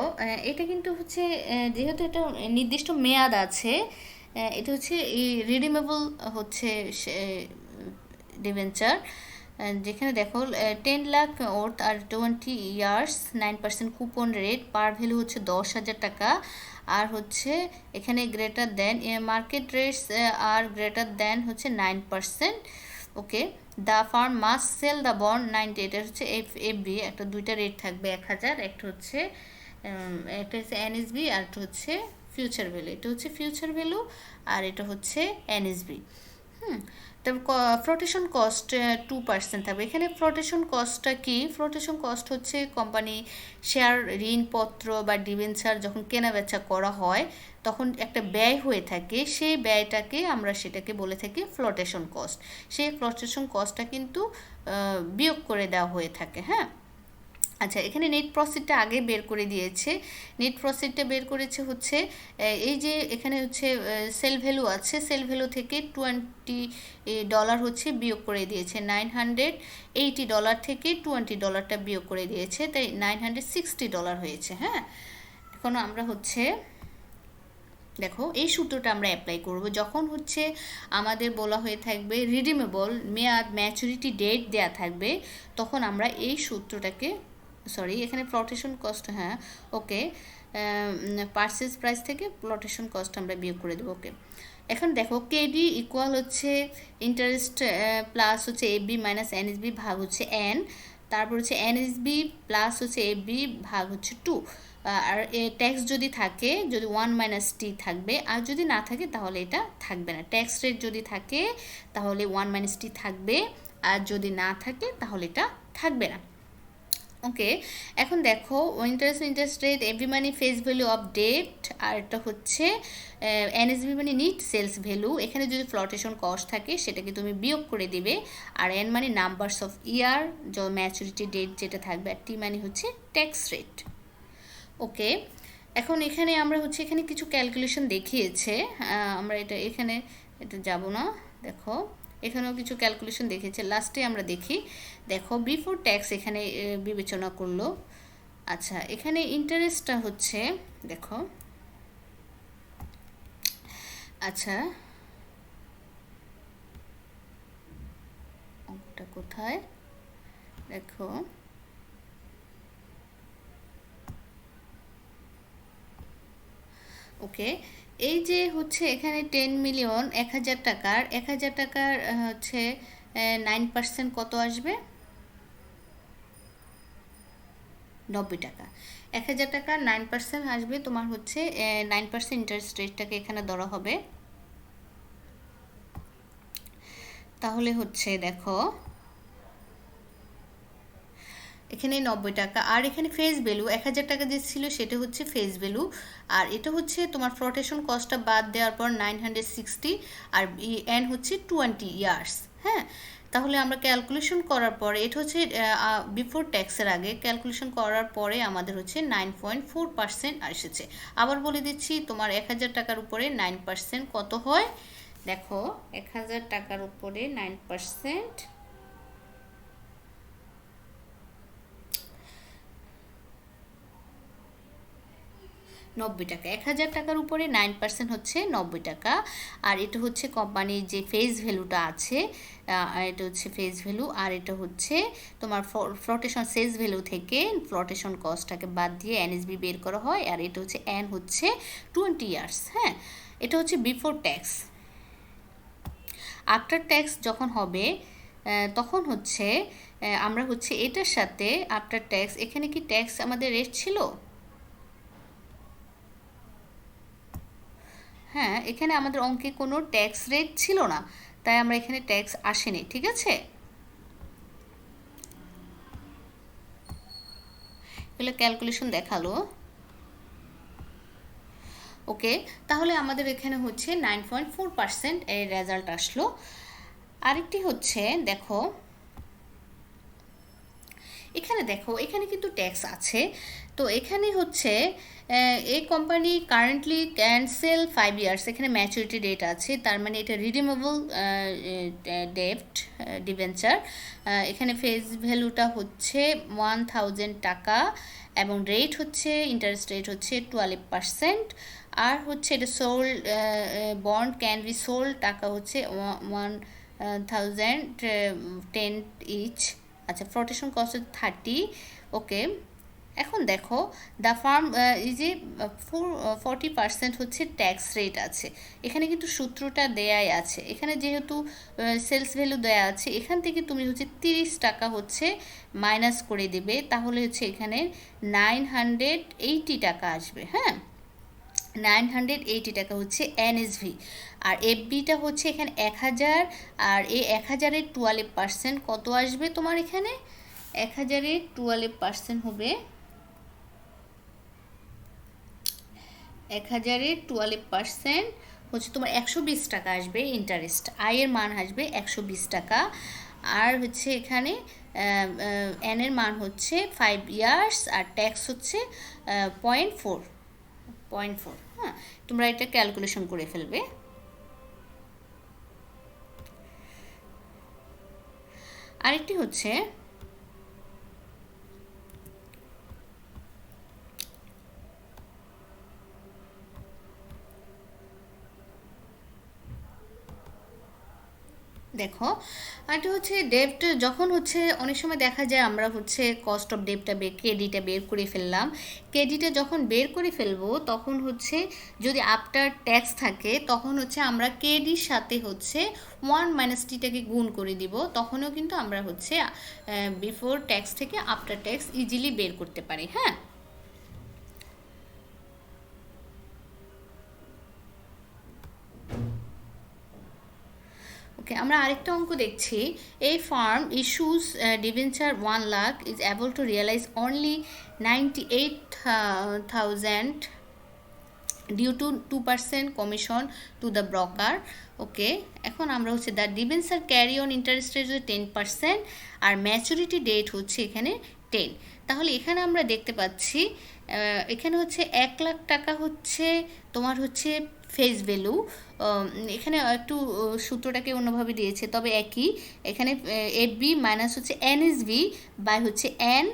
এটা কিন্তু হচ্ছে যেহেতু এটা নির্দিষ্ট মেয়াদ আছে, এটা হচ্ছে রিডিমেবল হচ্ছে ডিবেঞ্চার, যেখানে দেখো 10 লাখ ওর্থ আর 20 years, 9% coupon rate, par value হচ্ছে 10,000 টাকা। আর হচ্ছে এখানে গ্রেটার দেন মার্কেট রেটস আর গ্রেটার দেন হচ্ছে 9%। Okay, the firm must sell the bond 90, এটা হচ্ছে এফবি, একটা দুইটা রেট থাকবে 1,000, একটা হচ্ছে এনএসবি আর একটা হচ্ছে ফিউচার ভ্যালু, এটা হচ্ছে ফিউচার ভ্যালু আর এটা হচ্ছে এনএসবি। তারপর ফ্লোটেশন কস্ট 2% থাকবে। এখানে ফ্লোটেশন কস্টটা কি? ফ্লোটেশন কস্ট হচ্ছে কোম্পানি শেয়ার, ঋণপত্র বা ডিবেঞ্চার যখন কেনা বেচা করা হয় তখন একটা ব্যয় হয়ে থাকে, সেই ব্যয়টাকে আমরা সেটাকে বলে থাকি ফ্লোটেশন কস্ট। সেই ফ্লোটেশন কস্টটা কিন্তু বিয়োগ করে দেওয়া হয়ে থাকে। হ্যাঁ, আচ্ছা, এখানে নেট প্রফিটটা আগে বের করে দিয়েছে। নেট প্রফিটটা বের করেছে হচ্ছে এই যে এখানে হচ্ছে সেল ভ্যালু আছে, সেল ভ্যালু থেকে $20 হচ্ছে বিয়োগ করে দিয়েছে। $980 থেকে $20টা বিয়োগ করে দিয়েছে, তাই $960 হয়েছে। হ্যাঁ, এখন আমরা হচ্ছে দেখো এই সূত্রটা আমরা অ্যাপ্লাই করব যখন হচ্ছে আমাদের বলা হয়ে থাকবে রিডিমেবল মেয়াদ, ম্যাচুরিটি ডেট দেয়া থাকবে, তখন আমরা এই সূত্রটাকে, সরি এখানে প্লটেশন কস্ট, হ্যাঁ ওকে, পারচেজ প্রাইস থেকে প্লটেশন কস্ট আমরা বিয়োগ করে দেবো। ওকে, এখন দেখো কেডি ইকুয়াল হচ্ছে ইন্টারেস্ট প্লাস হচ্ছে এফবি মাইনাস এনএসবি ভাগ হচ্ছে এন, তারপর হচ্ছে এনএসবি প্লাস হচ্ছে এফবি ভাগ হচ্ছে 2। আর ট্যাক্স যদি থাকে, যদি 1 - টি থাকবে, আর যদি না থাকে তাহলে এটা থাকবে না। ট্যাক্স রেট যদি থাকে তাহলে 1 - টি থাকবে, আর যদি না থাকে তাহলে এটা থাকবে না। ওকে, এখন দেখো interest rate, every money face value of debt, আর এটা হচ্ছে এনএসবি মানে নিট সেলস ভ্যালু। এখানে যদি ফ্লোটেশন কস্ট থাকে সেটাকে তুমি বিয়োগ করে দিবে, আর এন মানে numbers of year, maturity date যেটা থাকবে, আর টি মানে হচ্ছে ট্যাক্স রেট। ওকে, এখন এখানে আমরা হচ্ছে এখানে কিছু ক্যালকুলেশন দেখিয়েছে, আমরা এখানে যাব না। দেখো এখানেও কিছু ক্যালকুলেশন দেখেছে, লাস্টে আমরা দেখি। দেখো বিফোর ট্যাক্স এখানে বিবেচনা করলো। আচ্ছা, এখানে ইন্টারেস্টটা হচ্ছে, দেখো আচ্ছা অঙ্কটা কোথায়, দেখো ওকে, এই যে হচ্ছে এখানে 10 মিলিয়ন 1,000 টাকার, 1,000 টাকার হচ্ছে 9% কত আসবে? 90 টাকা। 1,000 টাকার 9% আসবে তোমার হচ্ছে 9% ইন্টারেস্ট রেটটাকে এখানে ধরা হবে। তাহলে হচ্ছে দেখো এখানে 90 টাকা, আর এখানে ফেস ভ্যালু 1,000 টাকা যে ছিল সেটা হচ্ছে ফেস ভ্যালু, আর এটা হচ্ছে তোমার ফ্লোটেশন কস্টটা বাদ দেওয়ার পর 960, আর এন হচ্ছে 20 ইয়ার্স। হ্যাঁ, তাহলে আমরা ক্যালকুলেশন করার পরে এটা হচ্ছে বিফোর ট্যাক্সের আগে, ক্যালকুলেশন করার পরে আমাদের হচ্ছে 9.4% এসেছে। আবার বলে দিচ্ছি, তোমার 1,000 টাকার উপরে 9% কত হয়? দেখো 1,000 টাকার উপরে 9% 90 টাকা। 1,000 টাকার উপরে 9% হচ্ছে 90 টাকা, আর এটা হচ্ছে কোম্পানির যে ফেস ভ্যালুটা আছে, এটা হচ্ছে ফেস ভ্যালু, আর এটা হচ্ছে তোমার ফ্লোটেশন সেলস ভ্যালু থেকে ফ্লোটেশন কস্টটাকে বাদ দিয়ে এনএসবি বের করা হয়, আর এটা হচ্ছে এন হচ্ছে 20 ইয়ার্স। হ্যাঁ, এটা হচ্ছে বিফোর ট্যাক্স। আফটার ট্যাক্স যখন হবে তখন হচ্ছে আমরা হচ্ছে এটার সাথে আফটার ট্যাক্স, এখানে কি ট্যাক্স আমাদের রেট ছিল? হ্যাঁ, এখানে আমাদের অঙ্কে কোনো ট্যাক্স রেট ছিল না, তাই আমরা এখানে ট্যাক্স আসেনি। ঠিক আছে, এগুলো ক্যালকুলেশন দেখালো। ওকে, তাহলে আমাদের এখানে হচ্ছে 9.4% এর রেজাল্ট আসলো। আরেকটি হচ্ছে দেখো এখানে, দেখো এখানে কিন্তু ট্যাক্স আছে। তো এখানে হচ্ছে এই কোম্পানি কারেন্টলি ক্যান্সেল 5 ইয়ার্স, এখানে ম্যাচুরিটি ডেট আছে, তার মানে এটা রিডিমেবল ডেট ডিবেঞ্চার। এখানে ফেস ভ্যালুটা হচ্ছে 1,000 টাকা, এবং রেট হচ্ছে ইন্টারেস্ট রেট হচ্ছে 12%, আর হচ্ছে এটা sold bond can be sold টাকা হচ্ছে 1,010 ইচ। আচ্ছা, ফ্লোটেশন কস্ট 30। ওকে, এখন দেখো দ্য ফার্ম এই যে 40% হচ্ছে ট্যাক্স রেট আছে, এখানে কিন্তু সূত্রটা দেয়াই আছে। এখানে যেহেতু সেলস ভ্যালু দেয়া আছে, এখান থেকে তুমি হচ্ছে 30 টাকা হচ্ছে মাইনাস করে দেবে, তাহলে হচ্ছে এখানে 980 টাকা আসবে। হ্যাঁ, 980 টাকা হচ্ছে এনএসভি, আর এফবিটা হচ্ছে এখানে 1,000, আর এই 1,000-এর 12% কত আসবে তোমার? এখানে 1,000-এর 12% হবে, 1,000-এর 12% হচ্ছে তোমার 120 টাকা আসবে ইন্টারেস্ট, আয়ের মান আসবে 120 টাকা। আর হচ্ছে এখানে এন এর মান হচ্ছে 5 ইয়ার্স আর ট্যাক্স হচ্ছে 0.4, হ্যাঁ, তোমরা এটা ক্যালকুলেশন করে ফেলবে। আরেকটি হচ্ছে দেখো, আরেকটা হচ্ছে ডেপ্ট, যখন হচ্ছে অনেক সময় দেখা যায় আমরা হচ্ছে কস্ট অফ ডেপ্টটা কেডিটা বের করে ফেললাম, কেডিটা যখন বের করে ফেলবো তখন হচ্ছে যদি আফটার ট্যাক্স থাকে তখন হচ্ছে আমরা কেডির সাথে হচ্ছে 1 - টিটাকে গুণ করে দিব, তখনও কিন্তু আমরা হচ্ছে বিফোর ট্যাক্স থেকে আফটার ট্যাক্স ইজিলি বের করতে পারি। হ্যাঁ, ওকে, আমরা আরেকটা অঙ্ক দেখছি। এই firm issues debenture 1 lakh is able to realise only 98,000 due to 2% commission to the broker. Okay, এখন আমরা হচ্ছে the debenture carry on interest rate 10% আর ম্যাচুরিটি ডেট হচ্ছে এখানে 10। তাহলে এখানে আমরা দেখতে পাচ্ছি এখানে হচ্ছে 1 লাখ টাকা হচ্ছে তোমার হচ্ছে ফেস ভ্যালু। এখানে একটু সূত্রটাকে অন্যভাবে দিয়েছে, তবে একই। এখানে এফ বি মাইনাস হচ্ছে এনএসবি বাই হচ্ছে এন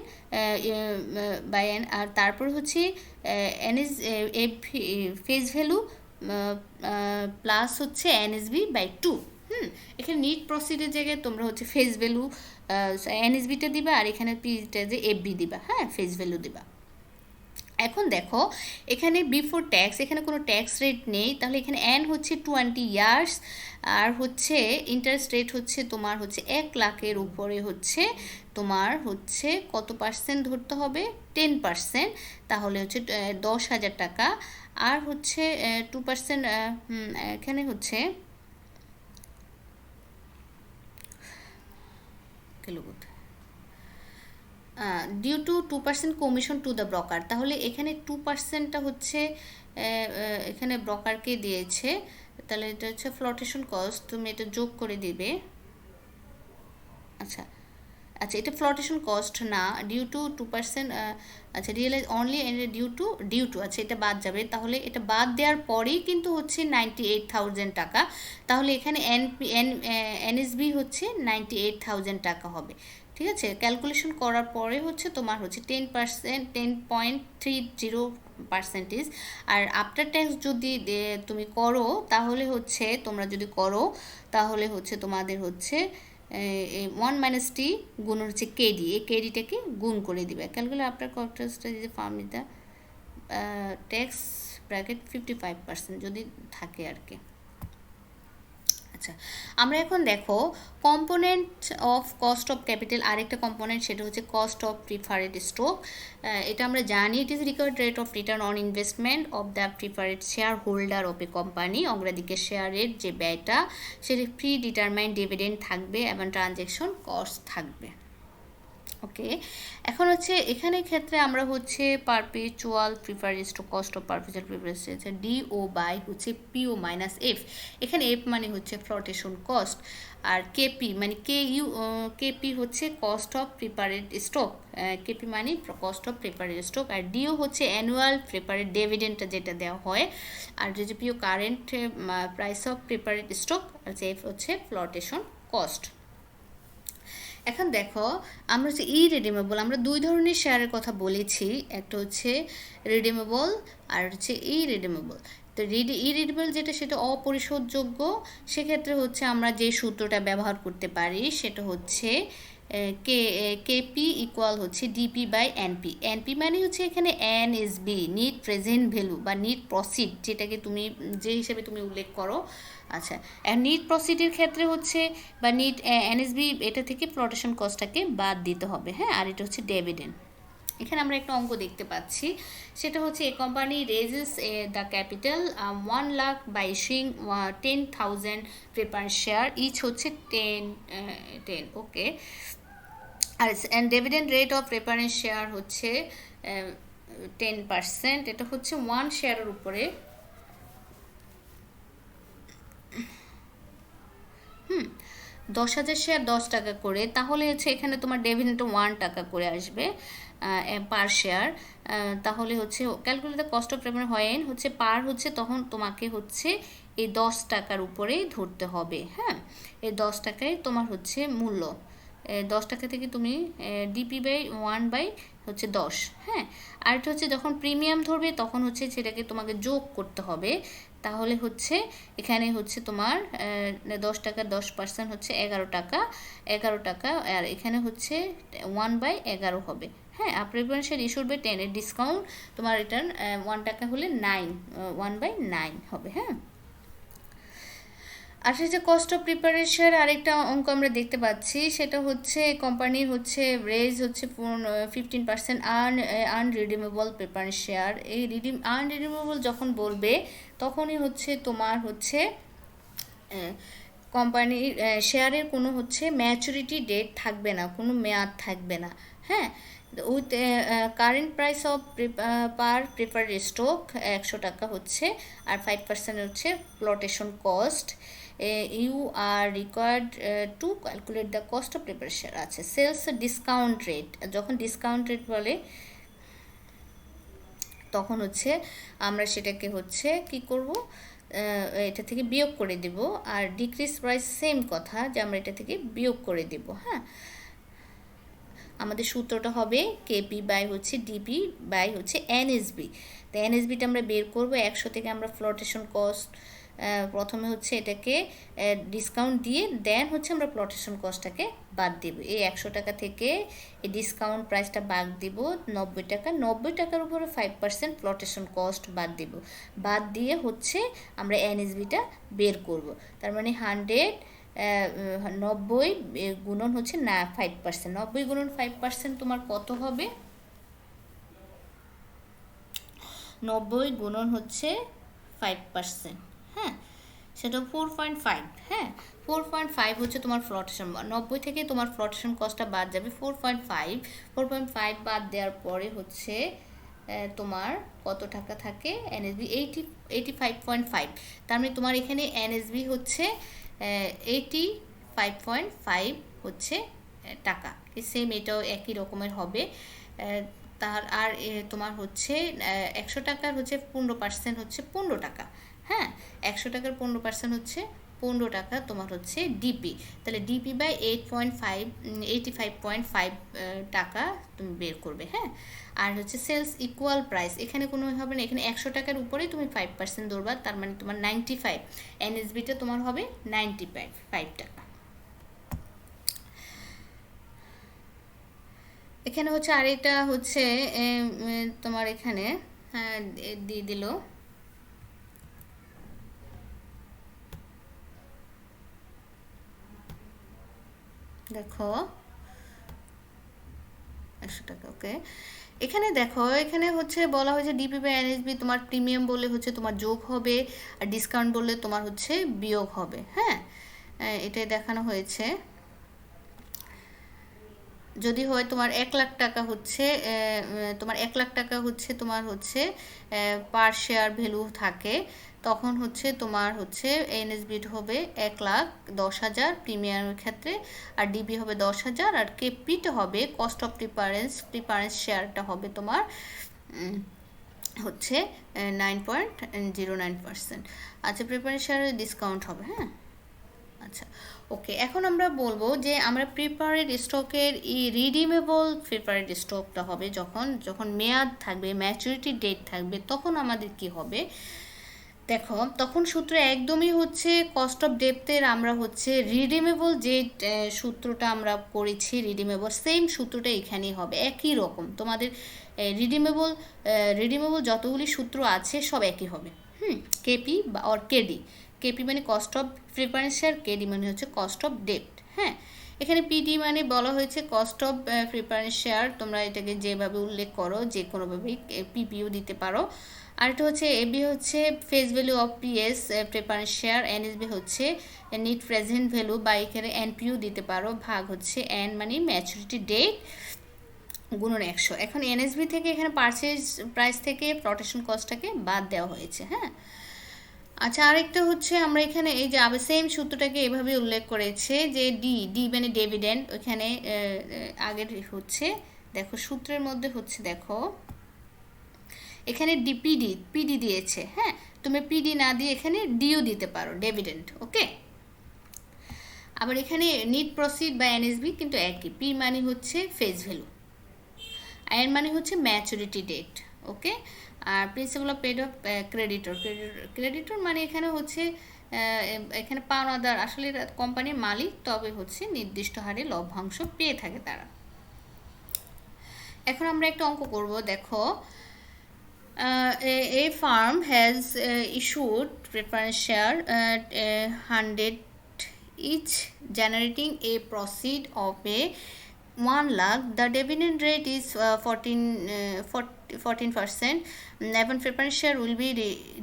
বাই এন, আর তারপর হচ্ছে NS F face value plus হচ্ছে এনএসবি বাই 2। এখানে নিট প্রসিডের জায়গায় তোমরা হচ্ছে ফেস ভ্যালু এনএসবিটা দিবা, আর এখানে পিটা যে এফবি দিবা, হ্যাঁ, ফেস ভ্যালু দিবা। এখন দেখো এখানে বিফোর ট্যাক্স, এখানে কোনো ট্যাক্স রেট নেই, তাহলে এখানে এন হচ্ছে 20 ইয়ার্স আর হচ্ছে ইন্টারেস্ট রেট হচ্ছে তোমার হচ্ছে 1 লাখের উপরে হচ্ছে তোমার হচ্ছে কত পার্সেন্ট ধরতে হবে, 10%, তাহলে হচ্ছে 10,000 টাকা। আর হচ্ছে 2% এখানে হচ্ছে due to 2% commission to the broker, তাহলে এখানে 2%টা হচ্ছে এখানে ব্রোকারকে দিয়েছে, তাহলে এটা হচ্ছে ফ্লোটেশন কস্ট, তুমি এটা যোগ করে দিবে। আচ্ছা আচ্ছা, এটা ফ্লোটেশন কস্ট না, ডিউ টু 2%, আচ্ছা রিয়েলাইজ অনলি ডিউ টু, আচ্ছা এটা বাদ যাবে, তাহলে এটা বাদ দেওয়ার পরেই কিন্তু হচ্ছে 98,000 টাকা, তাহলে এখানে এনএসবি হচ্ছে 98,000 টাকা হবে। ঠিক আছে, ক্যালকুলেশন করার পরে হচ্ছে তোমার হচ্ছে 10%, 10.30%, আর আফটার ট্যাক্স যদি তুমি করো তাহলে হচ্ছে তোমরা যদি করো তাহলে হচ্ছে তোমাদের হচ্ছে 1 - গুণ হচ্ছে কেডি, এই কেডিটাকে গুণ করে দিবে। ক্যালকুলেট আফটার কস্টটা যদি ফার্ম নিতে ট্যাক্স ব্র্যাকেট 55% যদি থাকে আর কি। আচ্ছা, আমরা এখন দেখো component of cost of capital, আরেকটা কম্পোনেন্ট সেটা হচ্ছে কস্ট অফ প্রিফারেড স্টক। এটা আমরা জানি ইট is required rate of return on investment of the preferred share holder of a company. অগ্রাধিকার শেয়ারের যে ব্যয়টা সেটা প্রি ডিটারমাইন্ড ডিভিডেন্ড থাকবে এবং ট্রানজ্যাকশন কস্ট থাকবে। ওকে, এখন হচ্ছে এখানে ক্ষেত্রে আমরা হচ্ছে perpetual preferred stock cost of perpetual preferred হচ্ছে ডিও বাই হচ্ছে পিও মাইনাস এফ। এখানে এফ মানে হচ্ছে ফ্লোটেশন কস্ট, আর কেপি মানে কেপি হচ্ছে cost of preferred stock, K P মানে কস্ট অফ প্রিপারেড স্টক, আর ডিও হচ্ছে অ্যানুয়াল প্রিপারেড ডিভিডেন্ডটা যেটা দেওয়া হয়, আর যে P O current price of preferred stock, আর যে এফ হচ্ছে ফ্লোটেশন কস্ট। এখন দেখো আমরা হচ্ছে ইরিডিমেবল, আমরা দুই ধরনের শেয়ারের কথা বলেছি, একটা হচ্ছে রিডিমেবল আর হচ্ছে ইরিডিমেবল। তো ইরিডিমেবল যেটা সেটা অপরিশোধযোগ্য, সেক্ষেত্রে হচ্ছে আমরা যে সূত্রটা ব্যবহার করতে পারি সেটা হচ্ছে কেপি ইকুয়াল হচ্ছে ডিপি বাই এনপি। এনপি মানে হচ্ছে এখানে এনএসবি, নিট প্রেজেন্ট ভ্যালু বা নিট প্রসিড, যেটাকে তুমি যে হিসেবে তুমি উল্লেখ করো। আচ্ছা, নিট প্রসিডের ক্ষেত্রে হচ্ছে বা নিট এনএসবি, এটা থেকে ফ্লোটেশন কস্টটাকে বাদ দিতে হবে। হ্যাঁ, আর এটা হচ্ছে ডিভিডেন্ড। এখানে আমরা একটা অঙ্ক দেখতে পাচ্ছি, সেটা হচ্ছে a company raises the capital 1 lakh by issuing 10,000 preference share, each হচ্ছে 10। ওকে, আর dividend rate of preference share হচ্ছে 10%, এটা হচ্ছে 1 শেয়ারের উপরে। 10,000 শেয়ার 10 টাকা করে, তাহলে হচ্ছে এখানে তোমার ডেভিডেন্ড 1 টাকা করে আসবে পার শেয়ার। তাহলে হচ্ছে ক্যালকুলেট কস্ট অফ প্রেফারেন্স হয় হচ্ছে পার হচ্ছে, তখন তোমাকে হচ্ছে এই 10 টাকার উপরেই ধরতে হবে। হ্যাঁ, এই 10 টাকায় তোমার হচ্ছে মূল্য। 10 টাকা থেকে তুমি ডিপি বাই 1 বাই হচ্ছে 10। হ্যাঁ, আর এটা হচ্ছে যখন প্রিমিয়াম ধরবে তখন হচ্ছে সেটাকে তোমাকে যোগ করতে হবে। তাহলে হচ্ছে এখানে হচ্ছে তোমার 10 টাকার 10% হচ্ছে 11 টাকা, আর এখানে হচ্ছে 1/11 হবে। হ্যাঁ, আর প্রিফারেন্সিয়াল ইস্যুড বাই 10 এর ডিসকাউন্ট তোমার রিটার্ন 1 টাকা হলে 1/9 হবে। হ্যাঁ, আসলে যে কস্ট অফ প্রিপারেশন আরেকটা অঙ্ক আমরা দেখতে পাচ্ছি, সেটা হচ্ছে কোম্পানির হচ্ছে রেজ হচ্ছে 15% আনরিডিমেবল প্রিপারেন্স শেয়ার। এই আনরিডিমেবল যখন বলবে তখনই হচ্ছে তোমার হচ্ছে কোম্পানির শেয়ারের কোনো হচ্ছে ম্যাচুরিটি ডেট থাকবে না, কোনো মেয়াদ থাকবে না। হ্যাঁ, with current price of par preferred stock 100 টাকা হচ্ছে, আর 5% হচ্ছে flotation cost. You are required to calculate the cost of preparation. আছে সেলস ডিসকাউন্ট রেট, যখন ডিসকাউন্ট রেট বলে তখন হচ্ছে আমরা সেটাকে হচ্ছে কি করব, এটা থেকে বিয়োগ করে দেব। আর ডিক্রিজ প্রাইস সেম কথা, যে আমরা এটা থেকে বিয়োগ করে দেব। হ্যাঁ, আমাদের সূত্রটা হবে কেপি বাই হচ্ছে ডিপি বাই হচ্ছে এনএসবি। তো এনএসবিটা আমরা বের করব। 100 থেকে আমরা ফ্লোটেশন কস্ট প্রথমে হচ্ছে এটাকে ডিসকাউন্ট দিয়ে দেন হচ্ছে আমরা প্লটেশন কস্টটাকে বাদ দেব। এই 100 টাকা থেকে এই ডিসকাউন্ট প্রাইসটা বাদ দিব 90 টাকা। 90 টাকার উপরে 5% প্লটেশন কস্ট বাদ দেব। বাদ দিয়ে হচ্ছে আমরা এনএসবিটা বের করব। তার মানে 90 গুণন হচ্ছে না 5%, 90 গুণন 5% তোমার কত হবে? 90 গুণন হচ্ছে 5%। হ্যাঁ, সেটা 4.5। হ্যাঁ, 4.5 হচ্ছে তোমার ফ্লোটেশন। 90 থেকে তোমার ফ্লোটেশন কস্টটা বাদ যাবে 4.5 বাদ দেওয়ার পরে হচ্ছে তোমার কত টাকা থাকে? এনএসবি 85.5। তার মানে তোমার এখানে এনএসবি হচ্ছে 85.5 হচ্ছে টাকা। সেম এটাও একই রকমের হবে। তার আর তোমার হচ্ছে 100 টাকার হচ্ছে 15% হচ্ছে 15 টাকা। হ্যাঁ, 100 টাকার 15% হচ্ছে 15 টাকা তোমার হচ্ছে ডিপি। তাহলে ডিপি বাই 85.5 টাকা তুমি বের করবে। হ্যাঁ, আর হচ্ছে সেলস ইকুয়াল প্রাইস, এখানে কোনো হবে না, এখানে 100 টাকার উপরেই তুমি 5% ধরবা। তার মানে তোমার 95, এনএসবিটা তোমার হবে 95 টাকা। এখানে হচ্ছে আরেকটা হচ্ছে তোমার এখানে দিয়ে দিল, দেখো 100 টাকা। ওকে, এখানে দেখো, এখানে হচ্ছে বলা হয়েছে ডিপি বাই এনএসবি তোমার প্রিমিয়াম বললে হচ্ছে তোমার যোগ হবে, আর ডিসকাউন্ট বললে তোমার হচ্ছে বিয়োগ হবে। হ্যাঁ, এটাই দেখানো হয়েছে। যদি হয় তোমার 1 লাখ টাকা হচ্ছে তোমার 1 লাখ টাকা হচ্ছে তোমার হচ্ছে পার শেয়ার ভ্যালু থাকে, তখন হচ্ছে তোমার হচ্ছে এনএসবি হবে 1,10,000 প্রিমিয়ামের ক্ষেত্রে, আর ডিবি হবে 10,000, আর কেপিটা হবে কস্ট অফ প্রিফারেন্স শেয়ারটা হবে তোমার হচ্ছে 9.09%। আচ্ছা, প্রিফারেন্স শেয়ারের ডিসকাউন্ট হবে। হ্যাঁ, আচ্ছা, ওকে, এখন আমরা বলবো যে আমরা প্রিপারেড স্টকের রিডিমেবল প্রিপারেড স্টকটা হবে যখন মেয়াদ থাকবে, ম্যাচুরিটি ডেট থাকবে, তখন আমাদের কি হবে দেখো। তখন সূত্র একদমই হচ্ছে কস্ট অফ ডেপ্থের আমরা হচ্ছে রিডিমেবল যে সূত্রটা আমরা করেছি, রিডিমেবল সেম সূত্রটা এখানেই হবে, একই রকম। তোমাদের রিডিমেবল যতগুলি সূত্র আছে সব একই হবে। কেপি বা অর কেডি। কেপি মানে cost of preference share, KD মানে হচ্ছে কস্ট অফ ডেট। হ্যাঁ, এখানে পিডি মানে বলা হয়েছে কস্ট অফ প্রিফারেন্স শেয়ার, তোমরা এটাকে যেভাবে উল্লেখ করো যে কোনোভাবেই পিপিও দিতে পারো। আর এটা হচ্ছে এবি হচ্ছে face value of PS preference share, NSB হচ্ছে নিট প্রেজেন্ট ভ্যালু বা এখানে এনপিও দিতে পারো, ভাগ হচ্ছে এন মানে ম্যাচুরিটি ডেট গুণন 100। এখন এনএসবি থেকে এখানে পারচেজ প্রাইস থেকে প্লটেশন কস্টটাকে বাদ দেওয়া হয়েছে। হ্যাঁ, আচ্ছা, আরেকটা হচ্ছে আমরা এখানে এই যে আবার সেম সূত্রটাকে এভাবে উল্লেখ করেছে যে ডি ডি মানে ডিভিডেন্ড, ওখানে আগের হচ্ছে দেখো সূত্রের মধ্যে হচ্ছে দেখো এখানে পিডি পিডি দিয়েছে, হ্যাঁ, তুমি পিডি না দিয়ে এখানে ডিও দিতে পারো, ডিভিডেন্ড। ওকে, আবার এখানে নিট প্রসিড বা এনএসবি কিন্তু একই, পি মানে হচ্ছে ফেস ভ্যালু, এর মানে হচ্ছে ম্যাচুরিটি ডেট। ওকে, আর principal of paid off creditor, creditor মানে এখানে হচ্ছে এখানে পাওনাদার, আসলে কোম্পানির মালিক, তবে হচ্ছে নির্দিষ্ট হারে লভ্যাংশ পেয়ে থাকে তারা। এখন আমরা একটা অঙ্ক করব, দেখো a firm has issued preference share at 100 each, generating a proceed of a 1 lakh. The dividend rate is 14%. Even preference share will be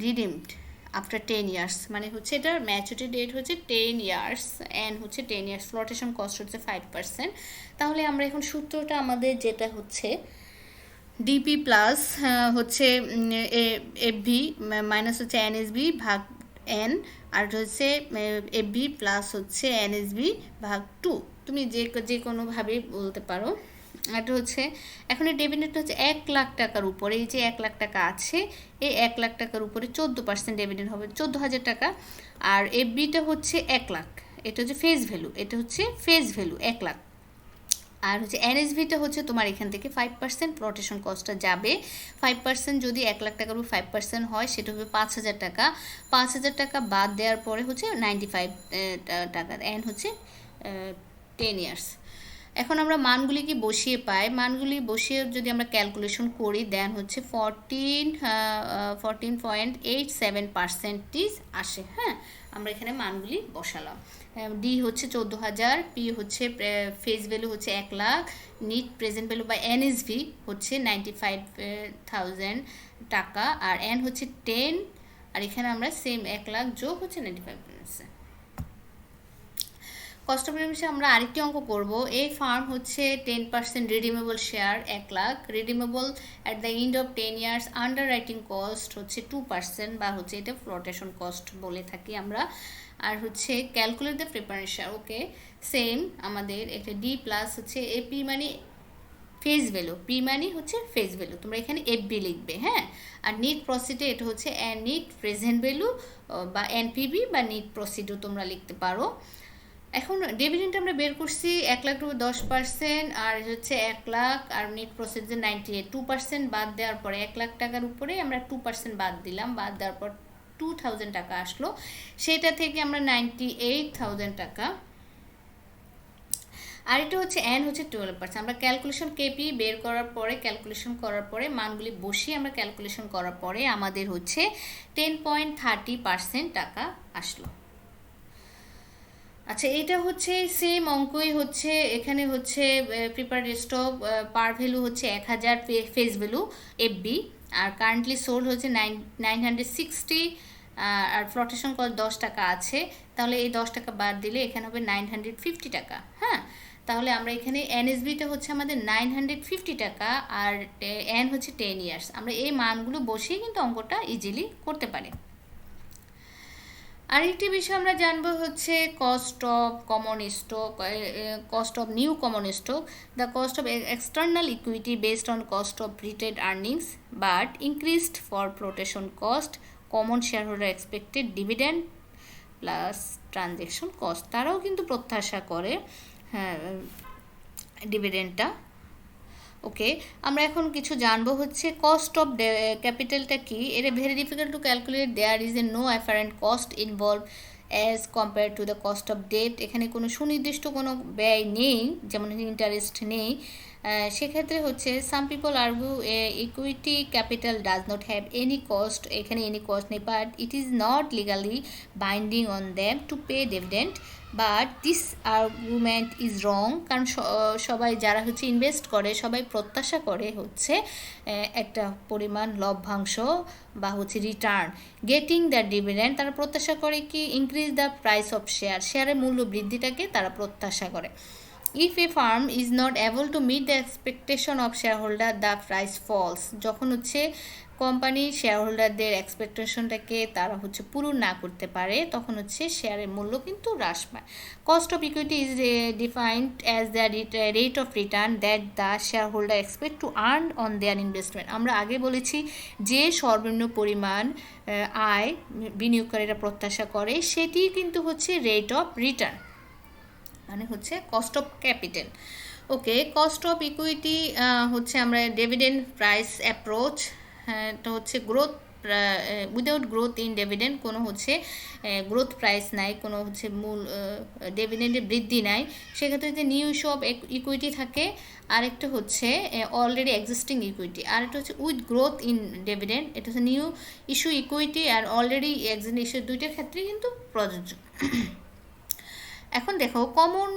redeemed after 10 years. মানে হচ্ছে এটার ম্যাচুরিটি ডেট হচ্ছে 10 years অ্যান্ড হচ্ছে 10 years, ফ্লোটেশন কস্ট হচ্ছে 5%। তাহলে আমরা এখন সূত্রটা আমাদের যেটা হচ্ছে ডিপি প্লাস হচ্ছে এফভি মাইনাস হচ্ছে এনএসবি ভাগ এন, আর হচ্ছে এফভি প্লাস হচ্ছে এনএসবি ভাগ 2, তুমি যে কোনোভাবেই বলতে পারো। এটা হচ্ছে এখন এই ডিভিডেন্ড হচ্ছে 1 লাখ টাকার উপরে, এই যে 1 লাখ টাকা আছে, এই 1 লাখ টাকার উপরে 14% ডিভিডেন্ড হবে, 14,000 টাকা। আর এফবিটা হচ্ছে 1 লাখ, এটা হচ্ছে ফেস ভ্যালু, এটা হচ্ছে ফেস ভ্যালু 1 লাখ। আর হচ্ছে এনএসভিটা হচ্ছে তোমার এখান থেকে 5% ফ্লোটেশন কস্টটা যাবে, 5% যদি 1 লাখ টাকার উপর 5% হয় সেটা হবে 5,000 টাকা, 5,000 টাকা বাদ দেওয়ার পরে হচ্ছে 95 টাকা, এন হচ্ছে 10 ইয়ার্স। এখন আমরা মানগুলি কি বসিয়ে পাই, মানগুলি বসিয়ে যদি আমরা ক্যালকুলেশন করি দেন হচ্ছে 14.87% আসে। হ্যাঁ, আমরা এখানে মানগুলি বসালাম। ডি হচ্ছে 14,000, পি হচ্ছে ফেস ভ্যালু হচ্ছে 1 লাখ, নিট প্রেজেন্ট ভ্যালু বা এনএসভি হচ্ছে 95,000 টাকা, আর এন হচ্ছে 10, আর এখানে আমরা সেম 1 লাখ যোগ হচ্ছে 95%। কস্ট অফ রিডিমশন আমরা আরেকটি অঙ্ক করব। এই ফার্ম হচ্ছে 10% redeemable share 1 lakh, redeemable at the end of 10 years, under writing cost হচ্ছে 2% বা হচ্ছে এটা ফ্লোটেশন কস্ট বলে থাকি আমরা। আর হচ্ছে calculate the preparation. Okay, same আমাদের একটা ডি প্লাস হচ্ছে এপি মানে ফেস ভ্যালু, পি মানে হচ্ছে ফেস ভ্যালু, তোমরা এখানে এফবি লিখবে। হ্যাঁ, আর নিট প্রসিডে এটা হচ্ছে নিট প্রেজেন্ট ভ্যালু বা এনপিবি বা নিট প্রসিডও তোমরা লিখতে পারো। এখন ডিভিডেন্ড আমরা বের করছি 1 লাখ রুপি 10%, আর হচ্ছে 1 লাখ, আর নেট প্রসিড যে 98, 2% বাদ দেওয়ার পরে 1 লাখ টাকার উপরে আমরা 2% বাদ দিলাম, বাদ দেওয়ার পর 2,000 টাকা আসলো, সেটা থেকে আমরা 98,000 টাকা। আর এটা হচ্ছে এন হচ্ছে 12%। আমরা ক্যালকুলেশন কেপি বের করার পরে, ক্যালকুলেশন করার পরে মানগুলি বসিয়ে আমরা ক্যালকুলেশন করার পরে আমাদের হচ্ছে 10.30% টাকা আসলো। আচ্ছা, এটা হচ্ছে সেম অঙ্কই হচ্ছে এখানে হচ্ছে প্রিপারেড স্টক পার ভ্যালু হচ্ছে 1,000 ফেস ভ্যালু এফবি, আর কারেন্টলি সোল্ড হচ্ছে 960, আর ফ্লোটেশন কস্ট 10 টাকা আছে, তাহলে এই 10 টাকা বাদ দিলে এখানে হবে 950 টাকা। হ্যাঁ, তাহলে আমরা এখানে এনএসবিটা হচ্ছে আমাদের 950 টাকা, আর এন হচ্ছে 10 ইয়ার্স। আমরা এই মানগুলো বসিয়ে কিন্তু অঙ্কটা ইজিলি করতে পারি। আরেকটি বিষয় আমরা জানবো হচ্ছে cost of common stock, cost of new common stock, the cost of external equity based on cost of রিটেড earnings but increased for flotation cost, common share holder expected dividend plus transaction cost, তারাও কিন্তু প্রত্যাশা করে হ্যাঁ ডিভিডেন্ডটা। ওকে, আমরা এখন কিছু জানবো হচ্ছে কস্ট অফ ক্যাপিটালটা কি। এটা very difficult to calculate, there is a no apparent cost involve as compare to the cost of debt. এখানে কোনো সুনির্দিষ্ট কোনো ব্যয় নেই, যেমন ইন্টারেস্ট নেই। সেক্ষেত্রে হচ্ছে some people argue equity capital does not have any cost, এখানে এনি কস্ট নেই, but it is not legally binding on them to pay dividend, but this argument is wrong. কারণ সবাই যারা হচ্ছে ইনভেস্ট করে সবাই প্রত্যাশা করে হচ্ছে একটা পরিমাণ লভ্যাংশ বা হচ্ছে রিটার্ন, গেটিং দ্য ডিভিডেন্ড তারা প্রত্যাশা করে কি increase the price of share, শেয়ারের মূল্য বৃদ্ধিটাকে তারা প্রত্যাশা করে। if a firm is not able to meet the expectation of shareholder, the price falls. যখন হচ্ছে কোম্পানি শেয়ারহোল্ডারদের এক্সপেকটেশনটাকে তারা হচ্ছে পূরণ না করতে পারে, তখন হচ্ছে শেয়ারের মূল্য কিন্তু হ্রাস পায়। Cost of equity is defined as the rate of return that the shareholder expect to earn on their investment. আমরা আগে বলেছি যে সর্বনিম্ন পরিমাণ আয় বিনিয়োগকারীরা প্রত্যাশা করে সেটি কিন্তু হচ্ছে রেট অফ রিটার্ন, মানে হচ্ছে cost of capital. Okay, cost of equity হচ্ছে আমরা ডিভিডেন্ড প্রাইস অ্যাপ্রোচ, এটা হচ্ছে growth without growth in dividend, কোনো হচ্ছে গ্রোথ প্রাইস নাই, কোনো হচ্ছে মূল ডিভিডেন্ডের বৃদ্ধি নাই, সেক্ষেত্রে যে নিউ ইস্যু অফ ইকুইটি থাকে। আরেকটা হচ্ছে অলরেডি এক্সিস্টিং ইকুইটি, আরেকটা হচ্ছে উইথ গ্রোথ ইন ডিভিডেন্ড, এটা হচ্ছে নিউ ইস্যু ইকুইটি আর অলরেডি এক্সিস্টিং ইস্যু, দুইটার ক্ষেত্রেই কিন্তু প্রযোজ্য। এখন দেখো common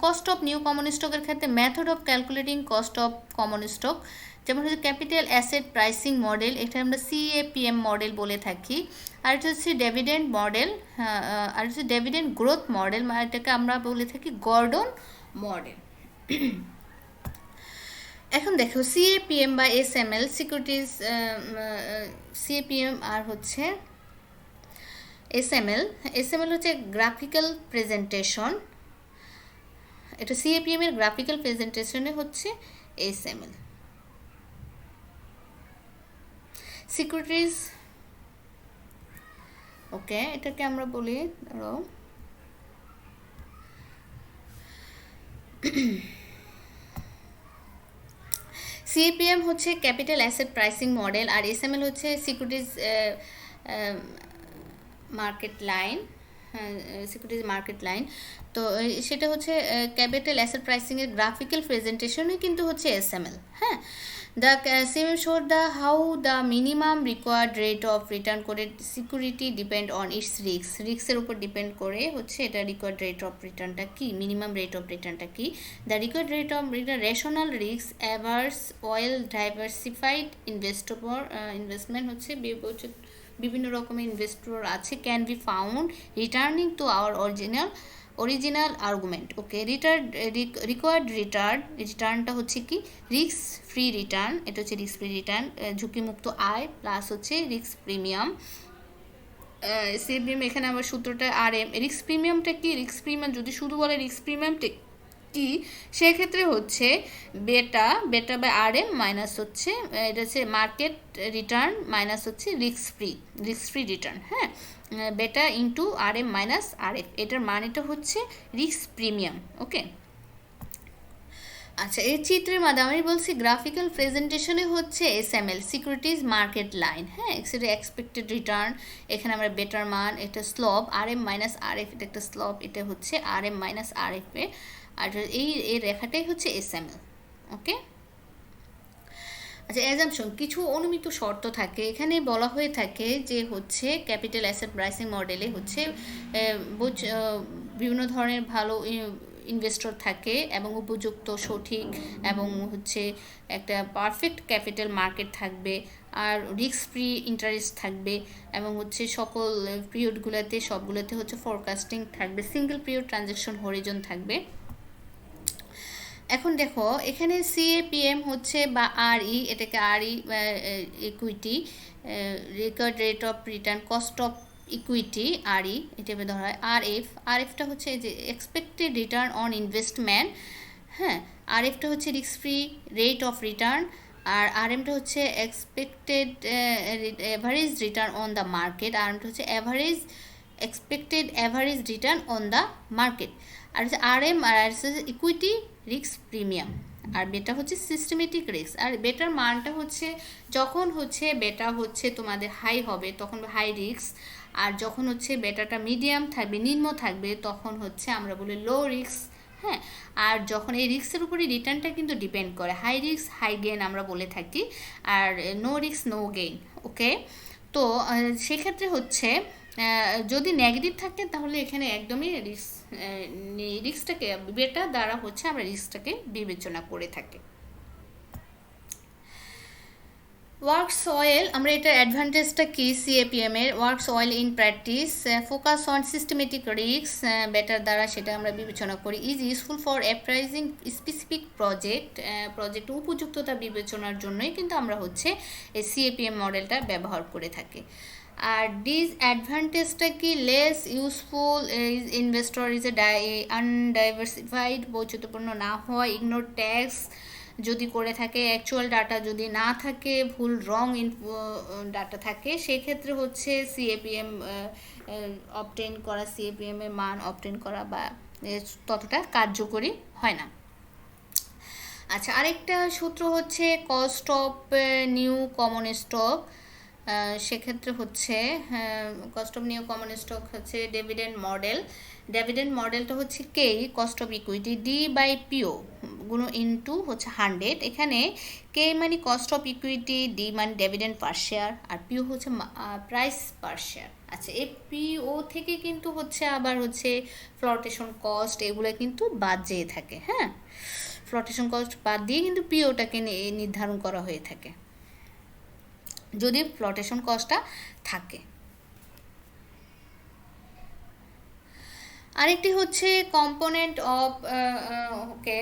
cost of new common স্টকের ক্ষেত্রে method of calculating cost of common stock, যেমন হচ্ছে ক্যাপিটাল অ্যাসেট প্রাইসিং মডেল, এটা আমরা CAPM মডেল বলে থাকি। আর এটা হচ্ছে ডেভিডেন্ড মডেল, আর হচ্ছে ডেভিডেন্ড গ্রোথ মডেল, এটাকে আমরা বলে থাকি গর্ডন মডেল। এখন দেখো CAPM বা SML সিকিউরিটিজ, CAPM আর হচ্ছে SML হচ্ছে গ্রাফিক্যাল প্রেজেন্টেশন, এটা CAPM এর গ্রাফিক্যাল প্রেজেন্টেশনে হচ্ছে SML। সিকিউরিটিজ, ওকে, এটাকে আমরা বলি ধরো CAPM হচ্ছে ক্যাপিটাল অ্যাসেট প্রাইসিং মডেল, আর SML হচ্ছে securities market line, securities market line. তো সেটা হচ্ছে ক্যাপিটাল অ্যাসেট প্রাইসিংয়ের গ্রাফিক্যাল প্রেজেন্টেশনই কিন্তু হচ্ছে SML। হ্যাঁ, the CAPM showed the how the minimum required rate of return করে সিকিউরিটি ডিপেন্ড অন ইটস রিক্সের উপর ডিপেন্ড করে হচ্ছে এটা রিকোয়ার্ড রেট অফ রিটার্নটা কি, মিনিমাম রেট অফ রিটার্নটা কি। The required rate of return rational risk averse well diversified investment হচ্ছে বিভিন্ন রকমের ইনভেস্টর আছে, can be found returning to our original argument. Okay, required রিটার্নটা হচ্ছে কি রিস্ক ফ্রি রিটার্ন, এটা হচ্ছে রিস্ক ফ্রি রিটার্ন, ঝুঁকিমুক্ত আয় প্লাস হচ্ছে রিস্ক প্রিমিয়াম। CAPM এখানে আমার সূত্রটা RM। রিস্ক প্রিমিয়ামটা কি, রিস্ক প্রিমিয়াম যদি শুধু বলে রিস্ক প্রিমিয়ামটা কি, সেক্ষেত্রে হচ্ছে বেটা বাই RM মাইনাস হচ্ছে এটা হচ্ছে মার্কেট রিটার্ন মাইনাস হচ্ছে রিস্ক ফ্রি রিটার্ন। হ্যাঁ, বেটা ইন্টু RM মাইনাস RF, এটার মানেটা হচ্ছে রিস্ক প্রিমিয়াম। ওকে, আচ্ছা, এই চিত্রের মাধ্যমে আমি বলছি গ্রাফিক্যাল প্রেজেন্টেশনে হচ্ছে SML সিকিউরিটিজ মার্কেট লাইন। হ্যাঁ, সেটা এক্সপেক্টেড রিটার্ন, এখানে আমরা বেটার মান, এটা স্লপ RM মাইনাস RF, এটা একটা স্লপ, এটা হচ্ছে RM মাইনাস RF এ, আর এই রেখাটাই হচ্ছে SML। ওকে, আচ্ছা, অ্যাজাম্পশন, কিছু অনুমিত শর্ত থাকে এখানে বলা হয়ে থাকে যে হচ্ছে ক্যাপিটাল অ্যাসেট প্রাইসিং মডেলে হচ্ছে বিভিন্ন ধরনের ভালো ইনভেস্টর থাকে এবং উপযুক্ত সঠিক এবং হচ্ছে একটা পারফেক্ট ক্যাপিটাল মার্কেট থাকবে, আর রিস্ক ফ্রি ইন্টারেস্ট থাকবে, এবং হচ্ছে সকল পিরিয়ডগুলোতে সবগুলোতে হচ্ছে ফরকাস্টিং থাকবে, সিঙ্গেল পিরিয়ড ট্রানজ্যাকশন হরিজন থাকবে। এখন দেখো এখানে CAPM হচ্ছে বা RE, এটাকে RE equity record rate of return, cost of equity RE এটা ধরা হয়। RFটা হচ্ছে যে এক্সপেক্টেড রিটার্ন অন ইনভেস্টমেন্ট। হ্যাঁ, RFটা হচ্ছে risk free rate of return, আর RMটা হচ্ছে expected average return on the market, RMটা হচ্ছে expected average return on the market. আর হচ্ছে RM আর হচ্ছে ইকুইটি রিস্ক প্রিমিয়াম, আর বেটা হচ্ছে সিস্টেমেটিক রিস্ক। আর বেটার মানটা হচ্ছে যখন হচ্ছে বেটা হচ্ছে তোমাদের হাই হবে তখন হাই রিস্ক, আর যখন হচ্ছে বেটাটা মিডিয়াম থাকবে নিম্ন থাকবে তখন হচ্ছে আমরা বলি লো রিস্ক। হ্যাঁ, আর যখন এই রিস্কের উপরে রিটার্নটা কিন্তু ডিপেন্ড করে, হাই রিস্ক হাই গেইন আমরা বলে থাকি, আর নো রিস্ক নো গেইন। ওকে, তো সেক্ষেত্রে হচ্ছে যদি নেগেটিভ থাকে তাহলে এখানে একদমই রিস্কটাকে বেটা দ্বারা হচ্ছে আমরা রিস্কটাকে বিবেচনা করে থাকি। ওয়ার্কস অয়েল, আমরা এটার অ্যাডভান্টেজটা কি সিএপিএম এর? Works well in practice, focus on systematic risk better দ্বারা সেটা আমরা বিবেচনা করি। Is useful for appraising specific project উপযুক্ততা বিবেচনার জন্যই কিন্তু আমরা হচ্ছে এই সিএপিএম মডেলটা ব্যবহার করে থাকি। আর ডিসঅ্যাডভান্টেজটা কি? লেস ইউজফুল ইনভেস্টর ইজ আনডাইভার্সিফাইড, বৈচিত্র্যপূর্ণ না হয়, ইগনোর ট্যাক্স যদি করে থাকে, অ্যাকচুয়াল ডাটা যদি না থাকে, ভুল রং ডাটা থাকে, সেক্ষেত্রে হচ্ছে সিএপিএম অবটেন করা, সিএপিএম এর মান অবটেন করা বা ততটা কার্যকরী হয় না। আচ্ছা, আরেকটা সূত্র হচ্ছে cost of new common stock. সেক্ষেত্রে হচ্ছে cost of new common stock হচ্ছে ডিভিডেন্ড মডেলটা হচ্ছে K cost of equity D by PO গুণ ইনটু হচ্ছে 100। এখানে কে মানে কস্ট অফ ইকুইটি, ডি মানে ডিভিডেন্ড পার শেয়ার, আর পিও হচ্ছে প্রাইস পার শেয়ার। আচ্ছা, এই পিও থেকে কিন্তু হচ্ছে আবার হচ্ছে ফ্লোটেশন কস্ট এগুলো কিন্তু বাদ যেয়ে থাকে। হ্যাঁ, ফ্লোটেশন কস্ট বাদ দিয়ে কিন্তু পিওটাকে নির্ধারণ করা হয়ে থাকে যদি ফ্লোটেশন কস্টটা থাকে। আরেকটি হচ্ছে কম্পোনেন্ট অফ ওকে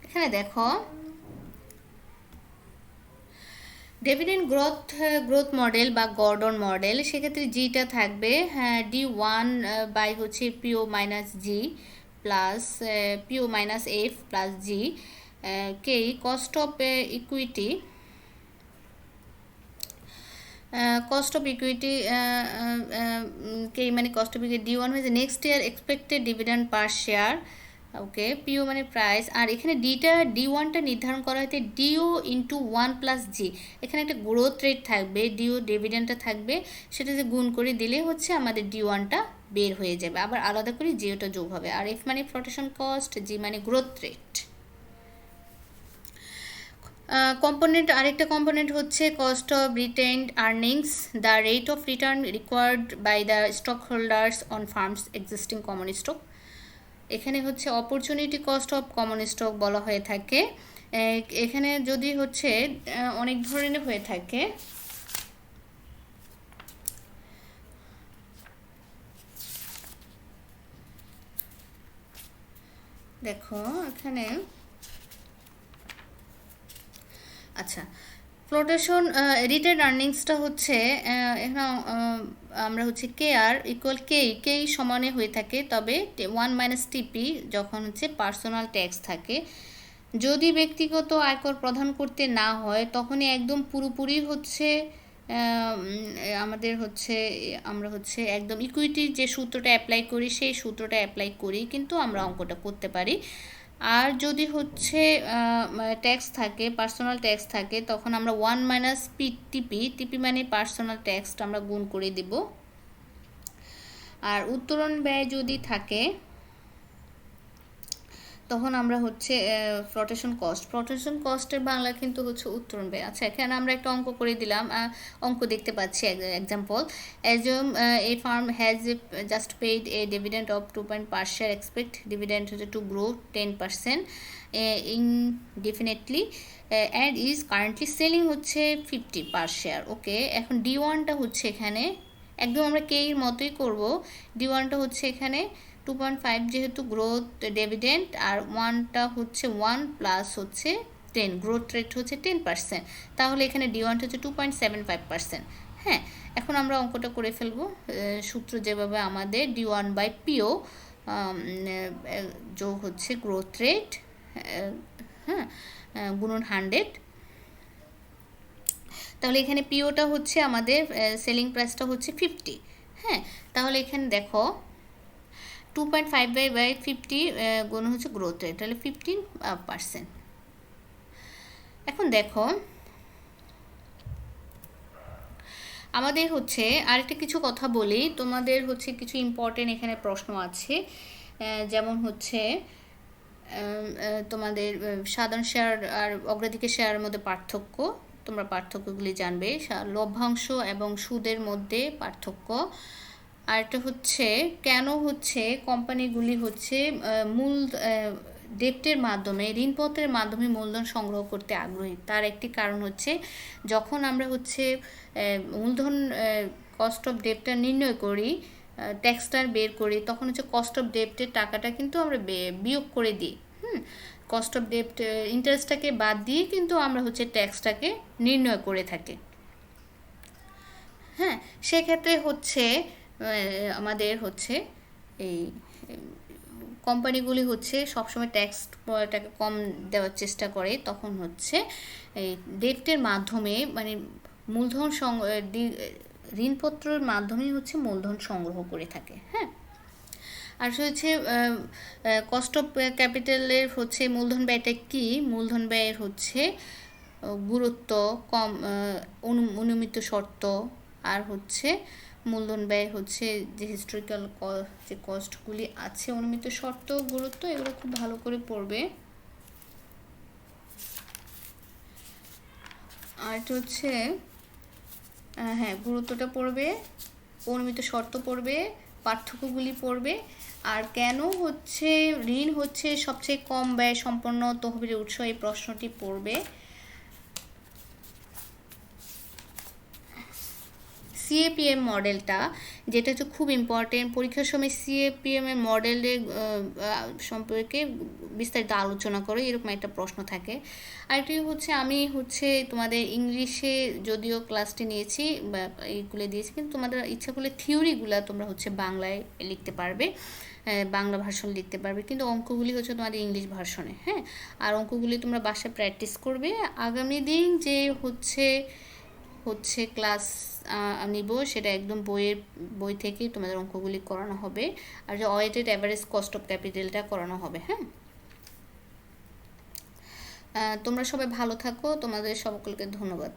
এখানে দেখো ডিভিডেন্ড গ্রোথ মডেল বা গর্ডন মডেল, সেক্ষেত্রে জিটা থাকবে ডি ওয়ান বাই হচ্ছে পিও minus G plus PO minus F plus G K cost of equity K মানে cost of equity D one হয়েছে next year expected dividend per share. Okay, PO মানে প্রাইস, আর এখানে ডি ওয়ানটা নির্ধারণ করা হয়েছে ডিও ইন্টু 1 প্লাস জি। এখানে একটা গ্রোথ রেট থাকবে, ডিও ডিভিডেন্ডটা থাকবে, সেটা যে গুণ করে দিলে হচ্ছে আমাদের ডি ওয়ানটা বের হয়ে যাবে, আবার আলাদা করে জিওটা যোগ হবে। আর এফ মানে ফ্লোটেশন কস্ট, জি মানে গ্রোথ রেট। আরেকটা কম্পোনেন্ট হচ্ছে cost of retained earnings, the rate of return required by the stock holders on firms existing common stock. এখানে হচ্ছে opportunity cost of common stock বলা হয়ে থাকে। এখানে যদি হচ্ছে অনেক ধরনের হয়ে থাকে, দেখো এখানে আচ্ছা ফ্লোটেশন রিটেড আর্নিংসটা হচ্ছে এখানে আমরা হচ্ছে কে আর ইকুয়াল কে সমানে হয়ে থাকে, তবে 1 মাইনাস টিপি যখন হচ্ছে পার্সোনাল ট্যাক্স থাকে। যদি ব্যক্তিগত আয়কর প্রদান করতে না হয় তখনই একদম পুরোপুরি হচ্ছে আমরা হচ্ছে একদম ইকুইটির যে সূত্রটা অ্যাপ্লাই করি সেই সূত্রটা অ্যাপ্লাই করি কিন্তু আমরা অঙ্কটা করতে পারি। আর যদি হচ্ছে ট্যাক্স থাকে, পার্সোনাল ট্যাক্স থাকে, তখন আমরা 1 মাইনাস টিপি মানে পার্সোনাল ট্যাক্সটা আমরা গুণ করে দেব। আর উত্তোলন ব্যয় যদি থাকে তখন আমরা হচ্ছে ফ্লোটেশন কস্টের বাংলা কিন্তু হচ্ছে উত্তোলন ব্যয়। আচ্ছা, এখানে আমরা একটা অঙ্ক করে দিলাম, অঙ্ক দেখতে পাচ্ছি example. Assume a firm has just paid a dividend of 2 point per share, expect dividend হচ্ছে to grow 10% indefinitely and is currently selling হচ্ছে 50 পার শেয়ার। ওকে, এখন ডি ওয়ানটা হচ্ছে এখানে একদম আমরা কে এর মতোই করব। ডি ওয়ানটা হচ্ছে এখানে 2.5 যেহেতু গ্রোথ ডিভিডেন্ড, আর ওয়ানটা হচ্ছে 1 প্লাস হচ্ছে 10, গ্রোথ রেট হচ্ছে 10%, তাহলে এখানে ডি ওয়ানটা হচ্ছে 2.75%। হ্যাঁ, এখন আমরা অঙ্কটা করে ফেলবো সূত্র যেভাবে আমাদের ডি ওয়ান বাই পিও যোগ হচ্ছে গ্রোথ রেট হ্যাঁ গুণন 100। তাহলে এখানে পিওটা হচ্ছে আমাদের সেলিং প্রাইসটা হচ্ছে 50। হ্যাঁ, তাহলে এখানে দেখো 2.5 বাই 50 গুণ হচ্ছে গ্রোথ রেট, তাহলে 15%। এখন দেখো আমাদের হচ্ছে আরেকটা কিছু কথা বলি, তোমাদের হচ্ছে কিছু ইম্পর্টেন্ট এখানে প্রশ্ন আছে, যেমন হচ্ছে তোমাদের সাধারণ শেয়ার আর অগ্রাধিকার শেয়ারের মধ্যে পার্থক্য, তোমরা পার্থক্যগুলি জানবে। লভ্যাংশ এবং সুদের মধ্যে পার্থক্য। আর এটা হচ্ছে কেন হচ্ছে কোম্পানিগুলি হচ্ছে মূল ডেপ্টের মাধ্যমে, ঋণপত্রের মাধ্যমে মূলধন সংগ্রহ করতে আগ্রহী। তার একটি কারণ হচ্ছে যখন আমরা হচ্ছে মূলধন কস্ট অফ ডেপ্টটা নির্ণয় করি, ট্যাক্সটা বের করি, তখন হচ্ছে কস্ট অফ ডেপ্টের টাকাটা কিন্তু আমরা বিয়োগ করে দিই। কস্ট অফ ডেপ্ট ইন্টারেস্টটাকে বাদ দিয়ে কিন্তু আমরা হচ্ছে ট্যাক্সটাকে নির্ণয় করে থাকি। হ্যাঁ, সেক্ষেত্রে হচ্ছে আমাদের হচ্ছে এই কোম্পানিগুলি হচ্ছে সবসময় ট্যাক্সটাকে কম দেওয়ার চেষ্টা করে। তখন হচ্ছে এই ডেপ্টের মাধ্যমে মানে মূলধন ঋণপত্রের মাধ্যমে হচ্ছে মূলধন সংগ্রহ করে থাকে। হ্যাঁ, আর হচ্ছে কস্ট অফ ক্যাপিটালের হচ্ছে মূলধন ব্যয়টা কি? মূলধন ব্যয়ের হচ্ছে গুরুত্ব, কম অনুমিত শর্ত, আর হচ্ছে মূলধন ব্যয় হচ্ছে যে হিস্টোরিক্যাল যে কস্টগুলি আছে, অনুমিত শর্ত, গুরুত্ব, এগুলো খুব ভালো করে পড়বে। আর এটা হচ্ছে হ্যাঁ, গুরুত্বটা পড়বে, অনুমিত শর্ত পড়বে, পার্থক্যগুলি পড়বে, আর কেন হচ্ছে ঋণ হচ্ছে সবচেয়ে কম ব্যয় সম্পন্ন তহবিলের উৎস, এই প্রশ্নটি পড়বে। সিএপিএম মডেলটা যেটা হচ্ছে খুব ইম্পর্টেন্ট, পরীক্ষার সময় সিএপিএম এর মডেলের সম্পর্কে বিস্তারিত আলোচনা করো, এরকম একটা প্রশ্ন থাকে। আর এটি হচ্ছে আমি হচ্ছে তোমাদের ইংলিশে যদিও ক্লাসটি নিয়েছি বা এইগুলো দিয়েছি, কিন্তু তোমাদের ইচ্ছা করলে থিওরিগুলো তোমরা হচ্ছে বাংলায় লিখতে পারবে, বাংলা ভার্সন লিখতে পারবে, কিন্তু অঙ্কগুলি হচ্ছে তোমাদের ইংলিশ ভার্সনে। হ্যাঁ, আর অঙ্কগুলি তোমরা বাসায় প্র্যাকটিস করবে। আগামী দিন যে হচ্ছে ক্লাস নিব সেটা একদম বই থেকেই তোমাদের অঙ্কগুলি করানো হবে, আর যে ওয়েটেড অ্যাভারেজ কস্ট অফ ক্যাপিটালটা করানো হবে। হ্যাঁ, তোমরা সবাই ভালো থাকো, তোমাদের সকলকে ধন্যবাদ।